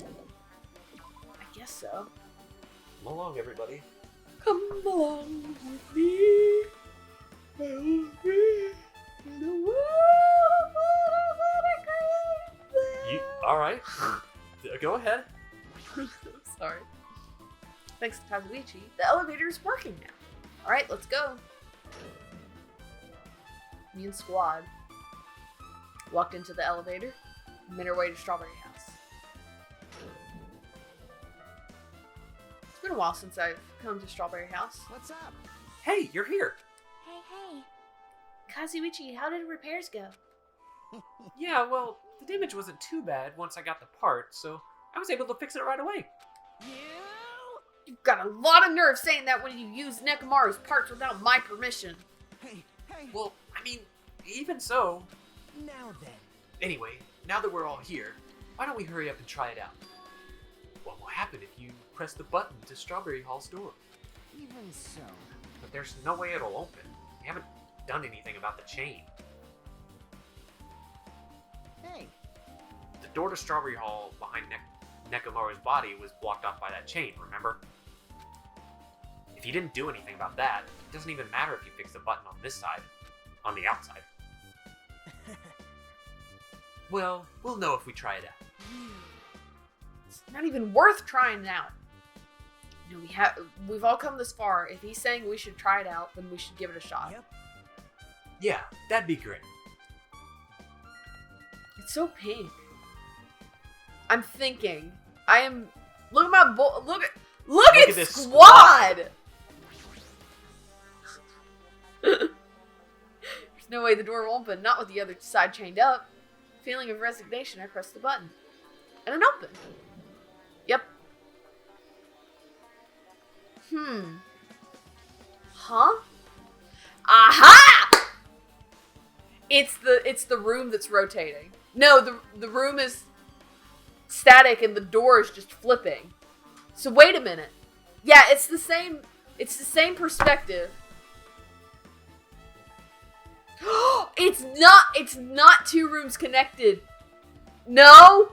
S2: I guess so.
S1: Come along, everybody.
S2: Come along with me.
S1: You all right? Go ahead.
S2: Sorry. Thanks to Kazuichi, the elevator is working now. Alright, let's go. Me and Squad walked into the elevator, made our way to Strawberry House. It's been a while since I've come to Strawberry House.
S4: What's up?
S1: Hey, you're here.
S3: Hey. Kazuichi, how did repairs go?
S1: Yeah, well, the damage wasn't too bad once I got the part, so I was able to fix it right away.
S2: You've got a lot of nerve saying that when you use Nekomaru's parts without my permission.
S4: Hey.
S1: Well, I mean, even so.
S4: Now then.
S1: Anyway, now that we're all here, why don't we hurry up and try it out? What will happen if you press the button to Strawberry Hall's door?
S4: Even so.
S1: But there's no way it'll open. We haven't done anything about the chain.
S4: Hey.
S1: The door to Strawberry Hall behind Nekomaru's body was blocked off by that chain, remember? If you didn't do anything about that, it doesn't even matter if you fix the button on this side. On the outside. Well, we'll know if we try it out.
S2: It's not even worth trying out. You know, we've all come this far. If he's saying we should try it out, then we should give it a shot.
S4: Yep.
S1: Yeah, that'd be great.
S2: It's so pink. I'm thinking. I am. Look at my look at
S1: this
S2: Squad. There's no way the door will open. Not with the other side chained up. Feeling of resignation, I pressed the button, and it opened. Yep. Huh? Aha! It's the room that's rotating. No, the room is static and the door is just flipping. So wait a minute. Yeah, it's the same perspective. It's not two rooms connected. No.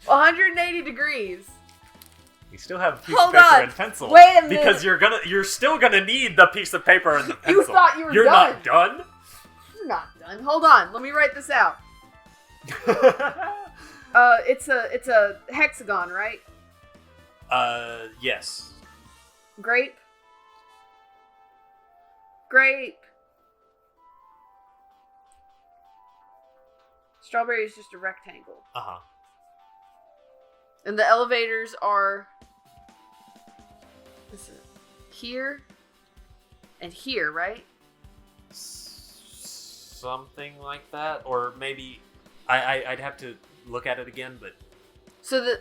S2: 180 degrees.
S1: You still have a piece
S2: Hold
S1: of paper
S2: on.
S1: and pencil.
S2: Wait a minute.
S1: Because you're still gonna need the piece of paper and the pencil.
S2: You thought you were
S1: You're
S2: done.
S1: not done?
S2: You're not done. Hold on. Let me write this out. It's a hexagon, right?
S1: Yes.
S2: Grape. Strawberry is just a rectangle.
S1: Uh-huh.
S2: And the elevators are here and here, right?
S1: Something like that, or maybe I'd have to look at it again, but
S2: So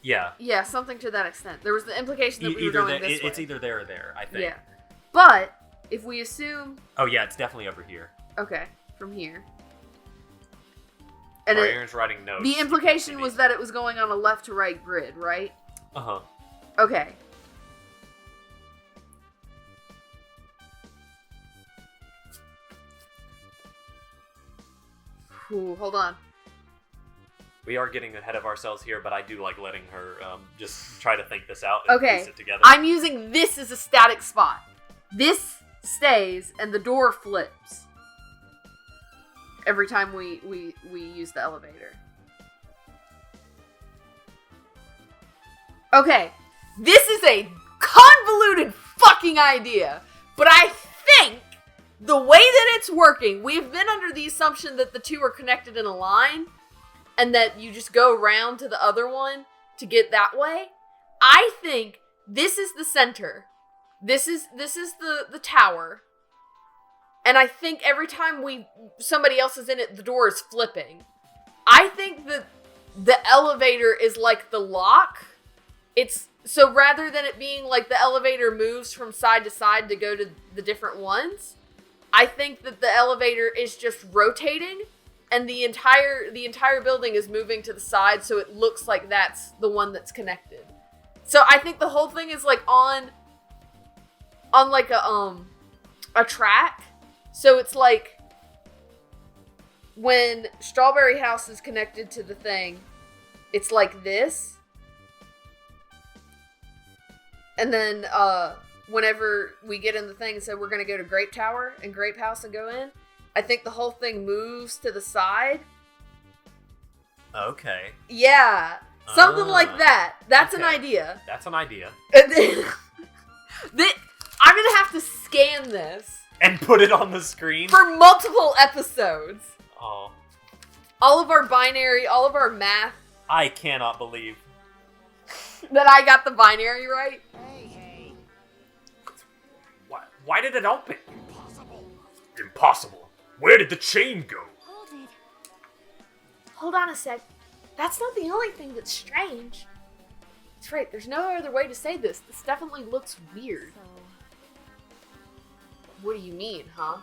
S1: yeah,
S2: something to that extent. There was the implication that we were going this way.
S1: it's either there or there, I think.
S2: Yeah, but if we assume,
S1: Oh yeah, it's definitely over here.
S2: okay, from here, And
S1: Aaron's writing notes.
S2: the implication was that it was going on a left to right grid, right?
S1: Uh-huh.
S2: Okay. Ooh, hold on.
S1: We are getting ahead of ourselves here, but I do like letting her just try to think this out and
S2: Okay.
S1: piece it together.
S2: I'm using this as a static spot. This stays, and the door flips every time we use the elevator. Okay, this is a convoluted fucking idea, but I think the way that it's working, we've been under the assumption that the two are connected in a line, and that you just go around to the other one to get that way. I think this is the center. This is the tower. And I think every time somebody else is in it, the door is flipping. I think that the elevator is like the lock. So rather than it being like the elevator moves from side to side to go to the different ones, I think that the elevator is just rotating, and the entire building is moving to the side, so it looks like that's the one that's connected. So I think the whole thing is like on like a track. So it's like when Strawberry House is connected to the thing, it's like this. And then whenever we get in the thing and say we're going to go to Grape Tower and Grape House and go in, I think the whole thing moves to the side.
S1: Okay.
S2: Yeah. Something like that. That's an idea.
S1: That's an idea.
S2: And then, I'm going to have to scan this.
S1: And put it on the screen?
S2: For multiple episodes.
S1: Oh.
S2: All of our binary, all of our math.
S1: I cannot believe
S2: that I got the binary right.
S4: Hey.
S1: Why did it open? Impossible. Where did the chain go?
S3: Hold it. Hold on a sec. That's not the only thing that's strange.
S2: That's right, there's no other way to say this. This definitely looks weird. What do you mean, huh?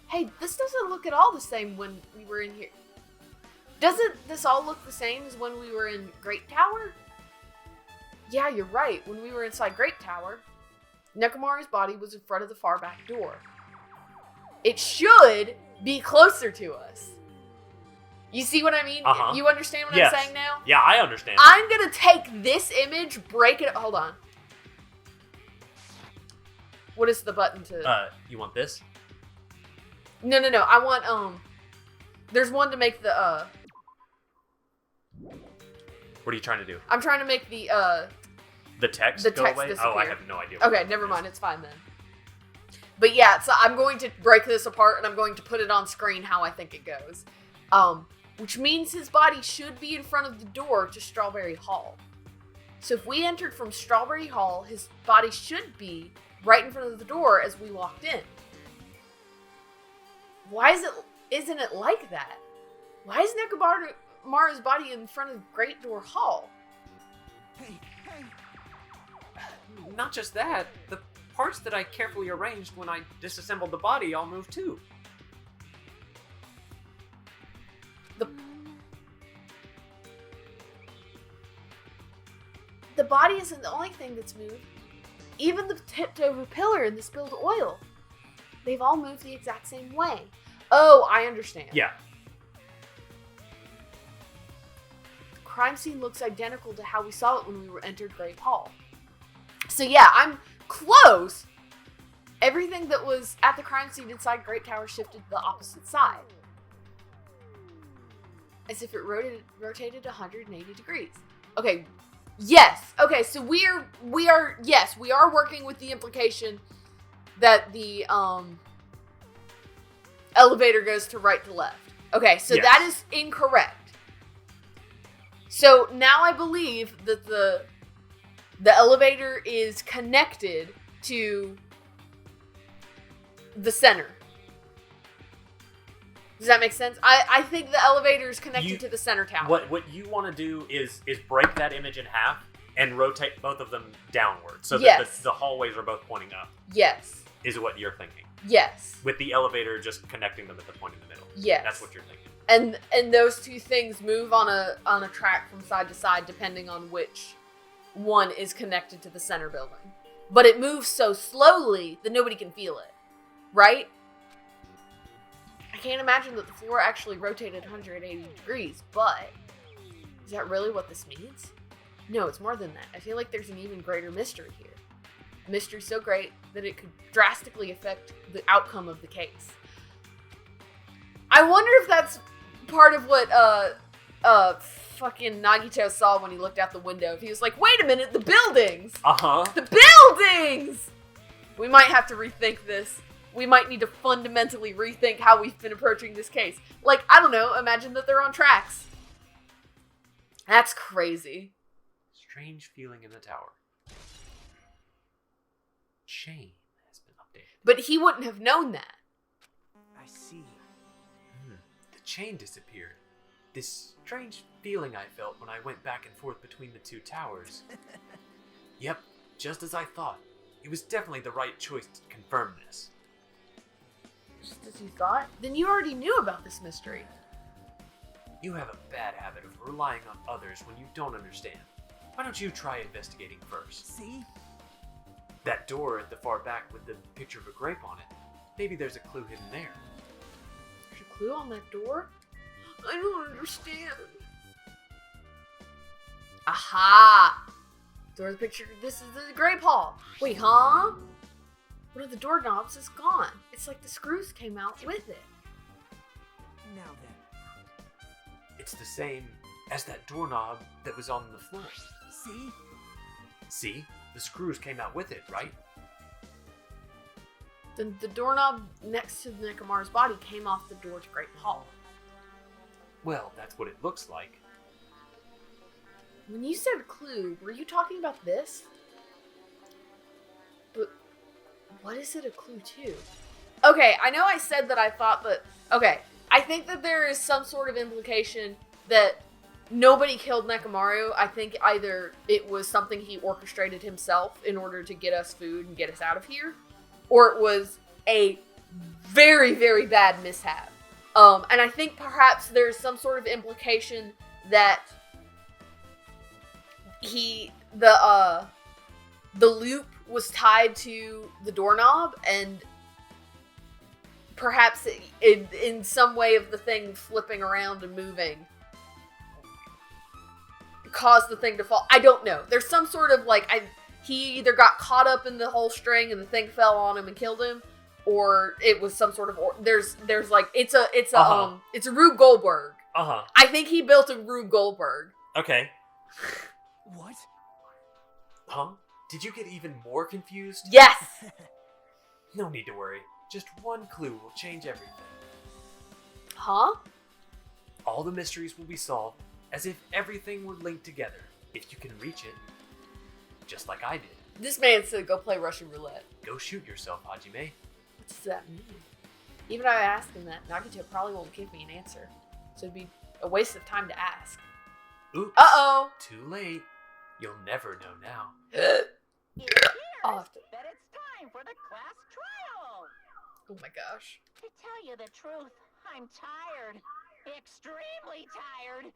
S2: Hey, this doesn't look at all the same when we were in here. Doesn't this all look the same as when we were in Great Tower? Yeah, you're right. When we were inside Great Tower, Nekomaru's body was in front of the far back door. It should be closer to us. You see what I mean?
S1: Uh-huh.
S2: You understand what
S1: Yes.
S2: I'm saying now?
S1: Yeah, I understand.
S2: I'm gonna take this image, break it. Hold on. What is the button to?
S1: You want this?
S2: No. I want there's one to make the
S1: What are you trying to do?
S2: I'm trying to make the
S1: text
S2: the
S1: go
S2: text
S1: away?
S2: disappear.
S1: Oh, I have no idea. what
S2: Okay,
S1: that
S2: never
S1: is.
S2: mind. It's fine then. But yeah, so I'm going to break this apart and I'm going to put it on screen how I think it goes. Which means his body should be in front of the door to Strawberry Hall. So if we entered from Strawberry Hall, his body should be right in front of the door as we walked in. Why isn't it like that? Why is Nekomaru's body in front of Great Door Hall?
S4: Hey.
S1: Not just that, the parts that I carefully arranged when I disassembled the body all moved too.
S2: The body isn't the only thing that's moved. Even the tipped over pillar and the spilled oil. They've all moved the exact same way. Oh, I understand.
S1: Yeah.
S2: The crime scene looks identical to how we saw it when we entered Grape Hall. So yeah, I'm close. Everything that was at the crime scene inside Great Tower shifted to the opposite side. As if it rotated 180 degrees. Okay. Yes. Okay, so we are working with the implication that the elevator goes to right to left. Okay, so
S1: Yes.
S2: that is incorrect. So now I believe that the elevator is connected to the center. Does that make sense? I think the elevator is connected to the center tower.
S1: What you want to do is break that image in half and rotate both of them downward so that
S2: Yes.
S1: the hallways are both pointing up.
S2: Yes.
S1: Is what you're thinking.
S2: Yes.
S1: With the elevator just connecting them at the point in the middle.
S2: Yes.
S1: That's what you're thinking.
S2: And those two things move on a track from side to side depending on which one is connected to the center building. But it moves so slowly that nobody can feel it. Right? I can't imagine that the floor actually rotated 180 degrees, but is that really what this means? No, it's more than that. I feel like there's an even greater mystery here. A mystery so great that it could drastically affect the outcome of the case. I wonder if that's part of what fucking Nagito saw when he looked out the window. If he was like, wait a minute, the buildings!
S1: Uh-huh.
S2: The buildings! We might have to rethink this. We might need to fundamentally rethink how we've been approaching this case. Like, I don't know, imagine that they're on tracks. That's crazy.
S1: Strange feeling in the tower. Chain has been updated.
S2: But he wouldn't have known that.
S4: I see.
S1: The chain disappeared. This strange feeling I felt when I went back and forth between the two towers. Yep, just as I thought. It was definitely the right choice to confirm this.
S2: Just as you thought? Then you already knew about this mystery.
S1: You have a bad habit of relying on others when you don't understand. Why don't you try investigating first?
S4: See?
S1: That door at the far back with the picture of a grape on it. Maybe there's a clue hidden there.
S2: There's a clue on that door? I don't understand. Aha! Door's picture. This is the grape hall. Wait, huh? One of the doorknobs is gone. It's like the screws came out with it.
S4: Now then.
S1: It's the same as that doorknob that was on the floor.
S4: See?
S1: See? The screws came out with it, right?
S2: The doorknob next to Nekomaru's body came off the door to Grape Hall.
S1: Well, that's what it looks like.
S2: When you said clue, were you talking about this? But what is it a clue to? Okay, I know I said that I thought that... Okay, I think that there is some sort of implication that nobody killed Nekomaru. I think either it was something he orchestrated himself in order to get us food and get us out of here, or it was a very, very bad mishap. And I think perhaps there's some sort of implication that the loop was tied to the doorknob, and perhaps in some way of the thing flipping around and moving caused the thing to fall. I don't know. There's some sort of he either got caught up in the whole string and the thing fell on him and killed him, or it was some sort of there's it's a Rube Goldberg. I think he built a Rube Goldberg.
S1: Okay.
S4: What?
S1: Huh? Did you get even more confused?
S2: Yes.
S1: No need to worry. Just one clue will change everything.
S2: Huh?
S1: All the mysteries will be solved as if everything were linked together, if you can reach it. Just like I did.
S2: This man said go play Russian roulette.
S1: Go shoot yourself, Hajime.
S2: What does that mean? Even if I ask him that, Nagito probably won't give me an answer. So it'd be a waste of time to ask.
S1: Oops.
S2: Uh-oh.
S1: Too late. You'll never know now.
S2: I'll have to...
S5: That it's time for the class trial.
S2: Oh my gosh.
S5: To tell you the truth, I'm tired. Extremely tired.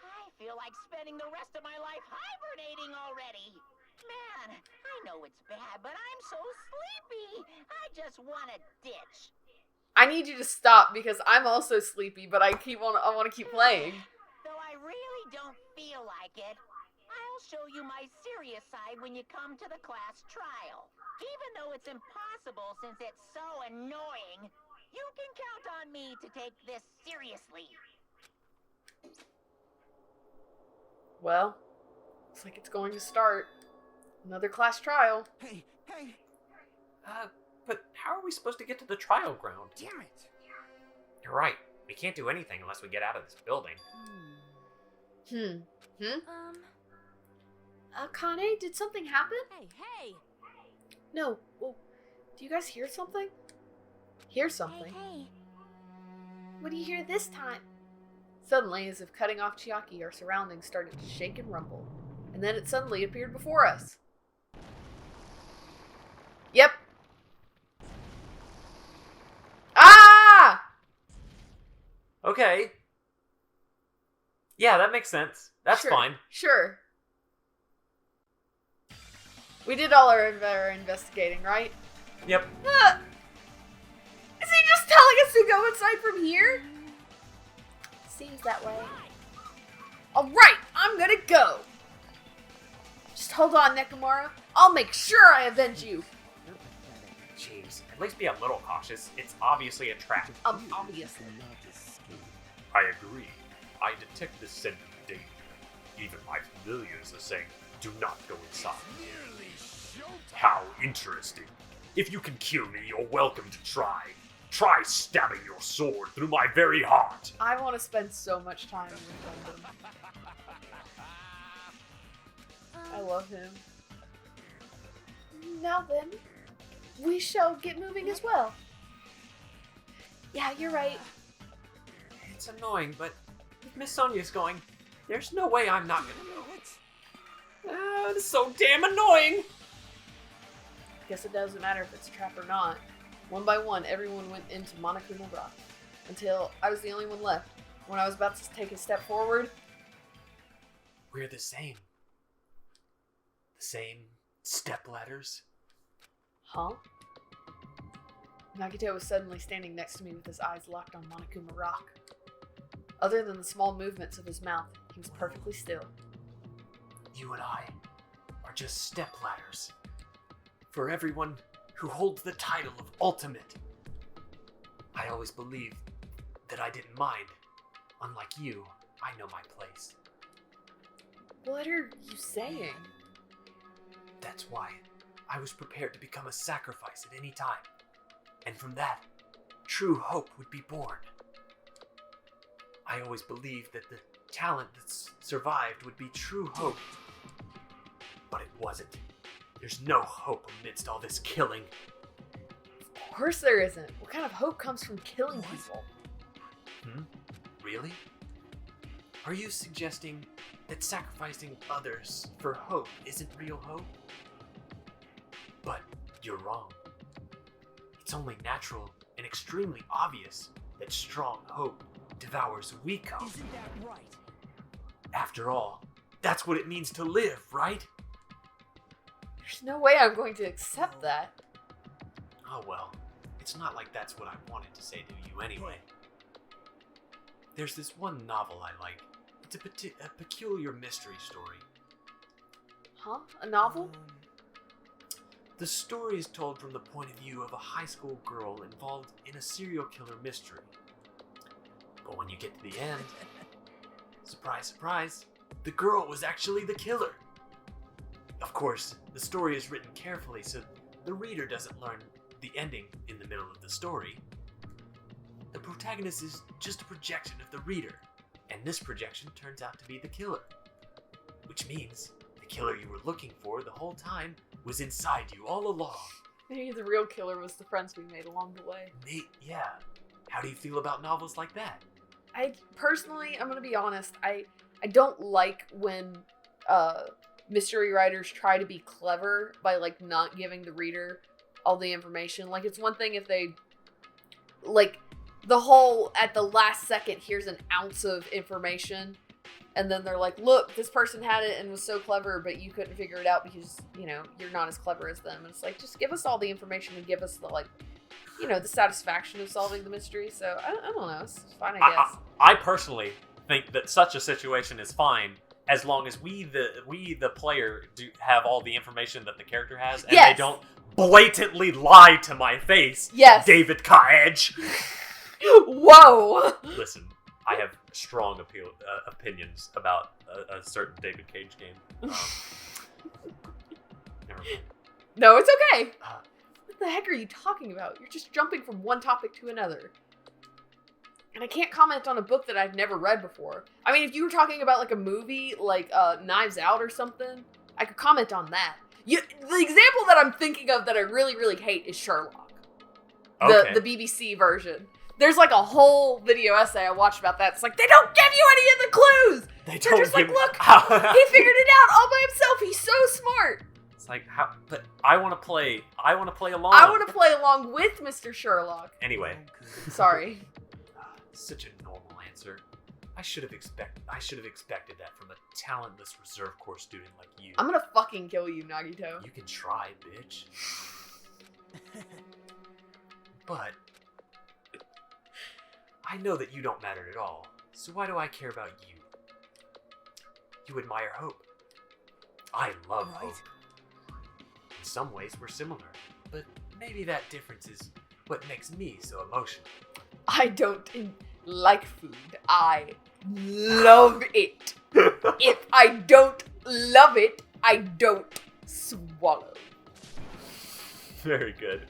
S5: I feel like spending the rest of my life hibernating already. Man, I know it's bad, but I'm so sleepy. I just want to ditch.
S2: I need you to stop because I'm also sleepy, but I want to keep playing.
S5: Though I really don't feel like it, I'll show you my serious side when you come to the class trial. Even though it's impossible since it's so annoying, you can count on me to take this seriously.
S2: Well, looks like it's going to start. Another class trial.
S4: Hey!
S1: But how are we supposed to get to the trial ground?
S4: Damn it!
S1: You're right. We can't do anything unless we get out of this building.
S2: Kane, did something happen?
S3: Hey!
S2: No. Well, do you guys hear something? Hear something?
S3: Hey!
S2: What do you hear this time? Suddenly, as if cutting off Chiaki, our surroundings started to shake and rumble. And then it suddenly appeared before us. Yep. Ah!
S1: Okay. Yeah, that makes sense. That's
S2: Sure.
S1: fine.
S2: Sure. We did all our investigating, right?
S1: Yep.
S2: Is he just telling us to go inside from here?
S3: Seems that way.
S2: Alright, I'm gonna go. Just hold on, Nekomura. I'll make sure I avenge you.
S1: Jeez, at least be a little cautious. It's obviously a trap.
S2: Obviously.
S1: I agree. I detect the scent of danger. Even my familiars are saying, do not go inside. How interesting. If you can kill me, you're welcome to try. Try stabbing your sword through my very heart.
S2: I want to spend so much time with London. I love him.
S3: Now then, we shall get moving as well. Yeah, you're right.
S1: It's annoying, but if Miss Sonia's going, there's no way I'm not gonna go. It's so damn annoying.
S2: Guess it doesn't matter if it's a trap or not. One by one, everyone went into Monokuma Rock, until I was the only one left. When I was about to take a step forward,
S1: We're the same. The same stepladders.
S2: huh? Nagito was suddenly standing next to me with his eyes locked on Monokuma Rock. Other than the small movements of his mouth, he was perfectly still.
S1: You and I are just stepladders. For everyone who holds the title of Ultimate. I always believed that I didn't mind. Unlike you, I know my place.
S2: What are you saying?
S1: That's why I was prepared to become a sacrifice at any time. And from that, true hope would be born. I always believed that the talent that survived would be true hope. But it wasn't. There's no hope amidst all this killing.
S2: Of course there isn't. What kind of hope comes from killing people?
S1: Really? Are you suggesting that sacrificing others for hope isn't real hope? But you're wrong. It's only natural and extremely obvious that strong hope devours weak hope.
S4: Isn't that right?
S1: After all, that's what it means to live, right?
S2: There's no way I'm going to accept that.
S1: Oh well, it's not like that's what I wanted to say to you anyway. There's this one novel I like. It's a peculiar mystery story.
S2: Huh? A novel?
S1: The story is told from the point of view of a high school girl involved in a serial killer mystery. But when you get to the end, surprise, surprise, the girl was actually the killer. Of course, the story is written carefully so the reader doesn't learn the ending in the middle of the story. The protagonist is just a projection of the reader, and this projection turns out to be the killer. Which means the killer you were looking for the whole time was inside you all along.
S2: Maybe the real killer was the friends we made along the way.
S1: Yeah. How do you feel about novels like that?
S2: I personally, I'm gonna be honest, I don't like when mystery writers try to be clever by like not giving the reader all the information. Like, it's one thing if they like the whole at the last second here's an ounce of information and then they're like, look, this person had it and was so clever, but you couldn't figure it out because, you know, you're not as clever as them. And it's like, just give us all the information and give us the, like, you know, the satisfaction of solving the mystery. So I don't know, it's fine, I guess.
S1: I personally think that such a situation is fine as long as we the player do have all the information that the character has, and
S2: Yes.
S1: they don't blatantly lie to my face.
S2: Yes.
S1: David Cage.
S2: Whoa!
S1: Listen, I have strong opinions about a certain David Cage game. Never mind.
S2: No, it's okay.
S1: Uh,
S2: What the heck are you talking about? You're just jumping from one topic to another. And I can't comment on a book that I've never read before. I mean, if you were talking about like a movie, like Knives Out or something, I could comment on that. The example that I'm thinking of that I really, really hate is Sherlock.
S1: Okay.
S2: The BBC version. There's like a whole video essay I watched about that. It's like, they don't give you any of the clues! They're just like, look, he figured it out all by himself. He's so smart.
S1: It's like, how? But I want to play along.
S2: I want to play along with Mr. Sherlock.
S1: Anyway.
S2: Sorry.
S1: Such a normal answer. I should have expected that from a talentless reserve corps student like you.
S2: I'm gonna fucking kill you, Nagito.
S1: You can try, bitch. But I know that you don't matter at all, so why do I care about you? You admire Hope. I love Hope. In some ways, we're similar, but maybe that difference is what makes me so emotional.
S2: I don't like food. I love it. If I don't love it, I don't swallow.
S1: Very good.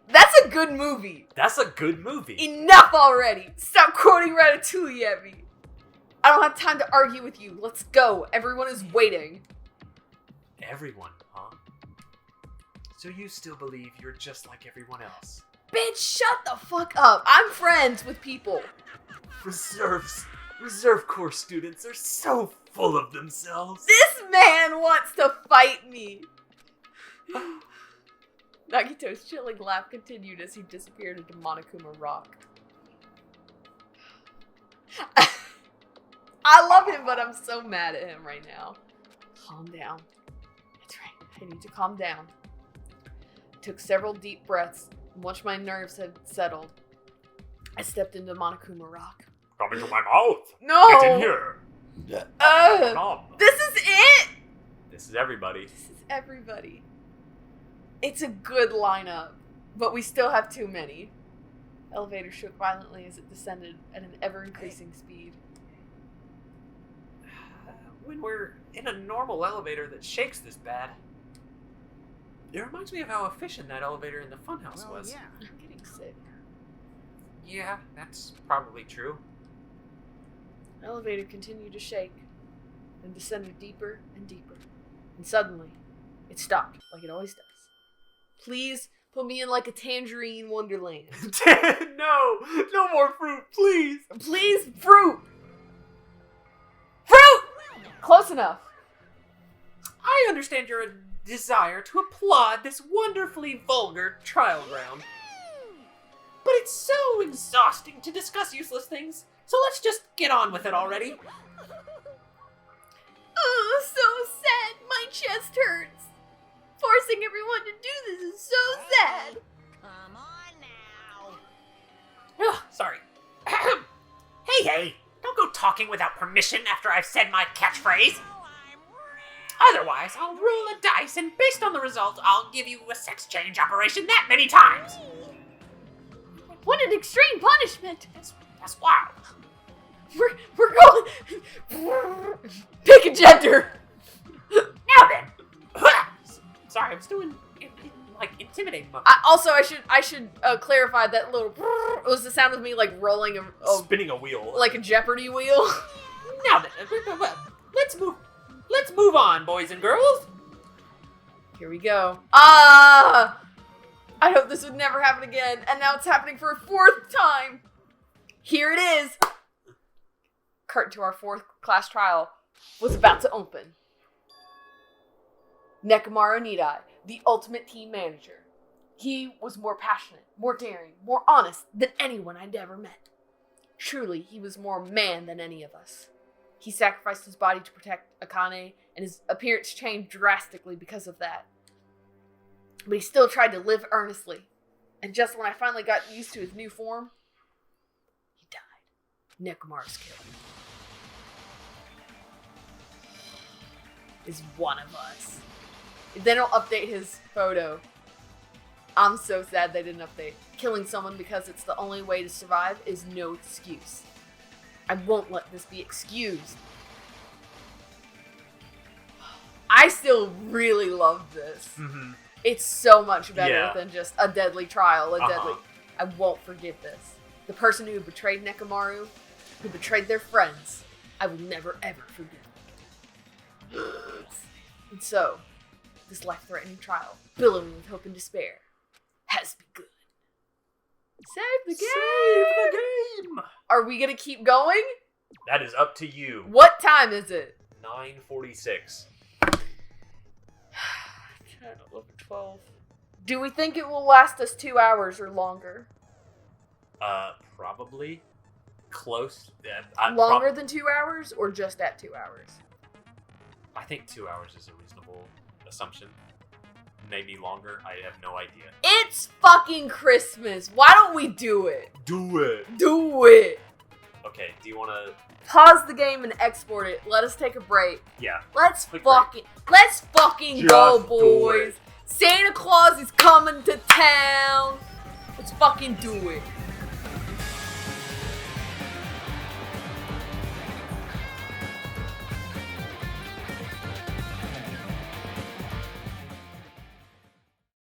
S2: That's a good movie.
S1: That's a good movie.
S2: Enough already. Stop quoting Ratatouille at me. I don't have time to argue with you. Let's go. Everyone is waiting.
S1: Everyone, huh? So you still believe you're just like everyone else?
S2: Bitch, shut the fuck up. I'm friends with people.
S1: Reserve Corps students are so full of themselves.
S2: This man wants to fight me. Nagito's chilling laugh continued as he disappeared into Monokuma Rock. I love him, but I'm so mad at him right now. Calm down. That's right. I need to calm down. Took several deep breaths. Once my nerves had settled, I stepped into Monokuma Rock.
S1: Come into my mouth.
S2: No!
S1: Get in here.
S2: This is it!
S1: This is everybody.
S2: This is everybody. It's a good lineup, but we still have too many. Elevator shook violently as it descended at an ever-increasing speed.
S1: When we're in a normal elevator that shakes this bad, it reminds me of how efficient that elevator in the funhouse was.
S4: Yeah.
S2: I'm getting sick.
S1: Yeah, that's probably true.
S2: The elevator continued to shake, and descended deeper and deeper. And suddenly, it stopped, like it always does. Please put me in like a tangerine wonderland.
S1: No more fruit, please.
S2: Please, fruit! Fruit! Close enough.
S1: I understand your desire to applaud this wonderfully vulgar trial ground. But it's so exhausting to discuss useless things, so let's just get on with it already.
S3: Oh, so sad. My chest hurts. Forcing everyone to do this is so sad.
S5: Come on now.
S1: Ugh, sorry. Hey, don't go talking without permission after I've said my catchphrase.
S5: Oh, I'm
S1: Otherwise, I'll roll a dice, and based on the result, I'll give you a sex change operation that many times.
S3: What an extreme punishment.
S1: That's wild.
S2: We're going... Pick a gender.
S1: Now then. Sorry, I was doing, intimidating mode.
S2: I should clarify that little... was the sound of me, like, rolling
S1: Spinning a wheel.
S2: like a Jeopardy wheel.
S1: Now then, let's move on, boys and girls.
S2: Here we go. I hope this would never happen again, and now it's happening for a fourth time. Here it is. Curtain to our fourth class trial was about to open. Nekomaru Nidai, the ultimate team manager. He was more passionate, more daring, more honest than anyone I'd ever met. Truly, he was more man than any of us. He sacrificed his body to protect Akane, and his appearance changed drastically because of that. But he still tried to live earnestly. And just when I finally got used to his new form, he died. Nekomaru's killed. Is one of us. Then I'll update his photo. I'm so sad they didn't update. Killing someone because it's the only way to survive is no excuse. I won't let this be excused. I still really love this.
S1: Mm-hmm.
S2: It's so much better
S1: Yeah.
S2: than just a deadly trial,
S1: Uh-huh.
S2: deadly. I won't forget this. The person who betrayed Nekomaru, who betrayed their friends, I will never ever forget. And so, this life-threatening trial, billowing with hope and despair, has begun. Save the game!
S1: Save the game!
S2: Are we gonna keep going?
S1: That is up to you.
S2: What time is it?
S1: 9:46.
S2: 10, 11, 12. Do we think it will last us 2 hours or longer?
S1: Probably. close. Yeah,
S2: Longer than 2 hours, or just at 2 hours?
S1: I think 2 hours is a reasonable assumption. Maybe longer. I have no idea.
S2: It's fucking Christmas. Why don't we do it?
S1: Do it.
S2: Do it.
S1: Okay. Do you want to?
S2: Pause the game and export it. Let us take a break.
S1: Yeah.
S2: Let's
S1: Quick
S2: fucking
S1: Just
S2: go,
S1: do
S2: boys.
S1: it.
S2: Santa Claus is coming to town. Let's fucking do it.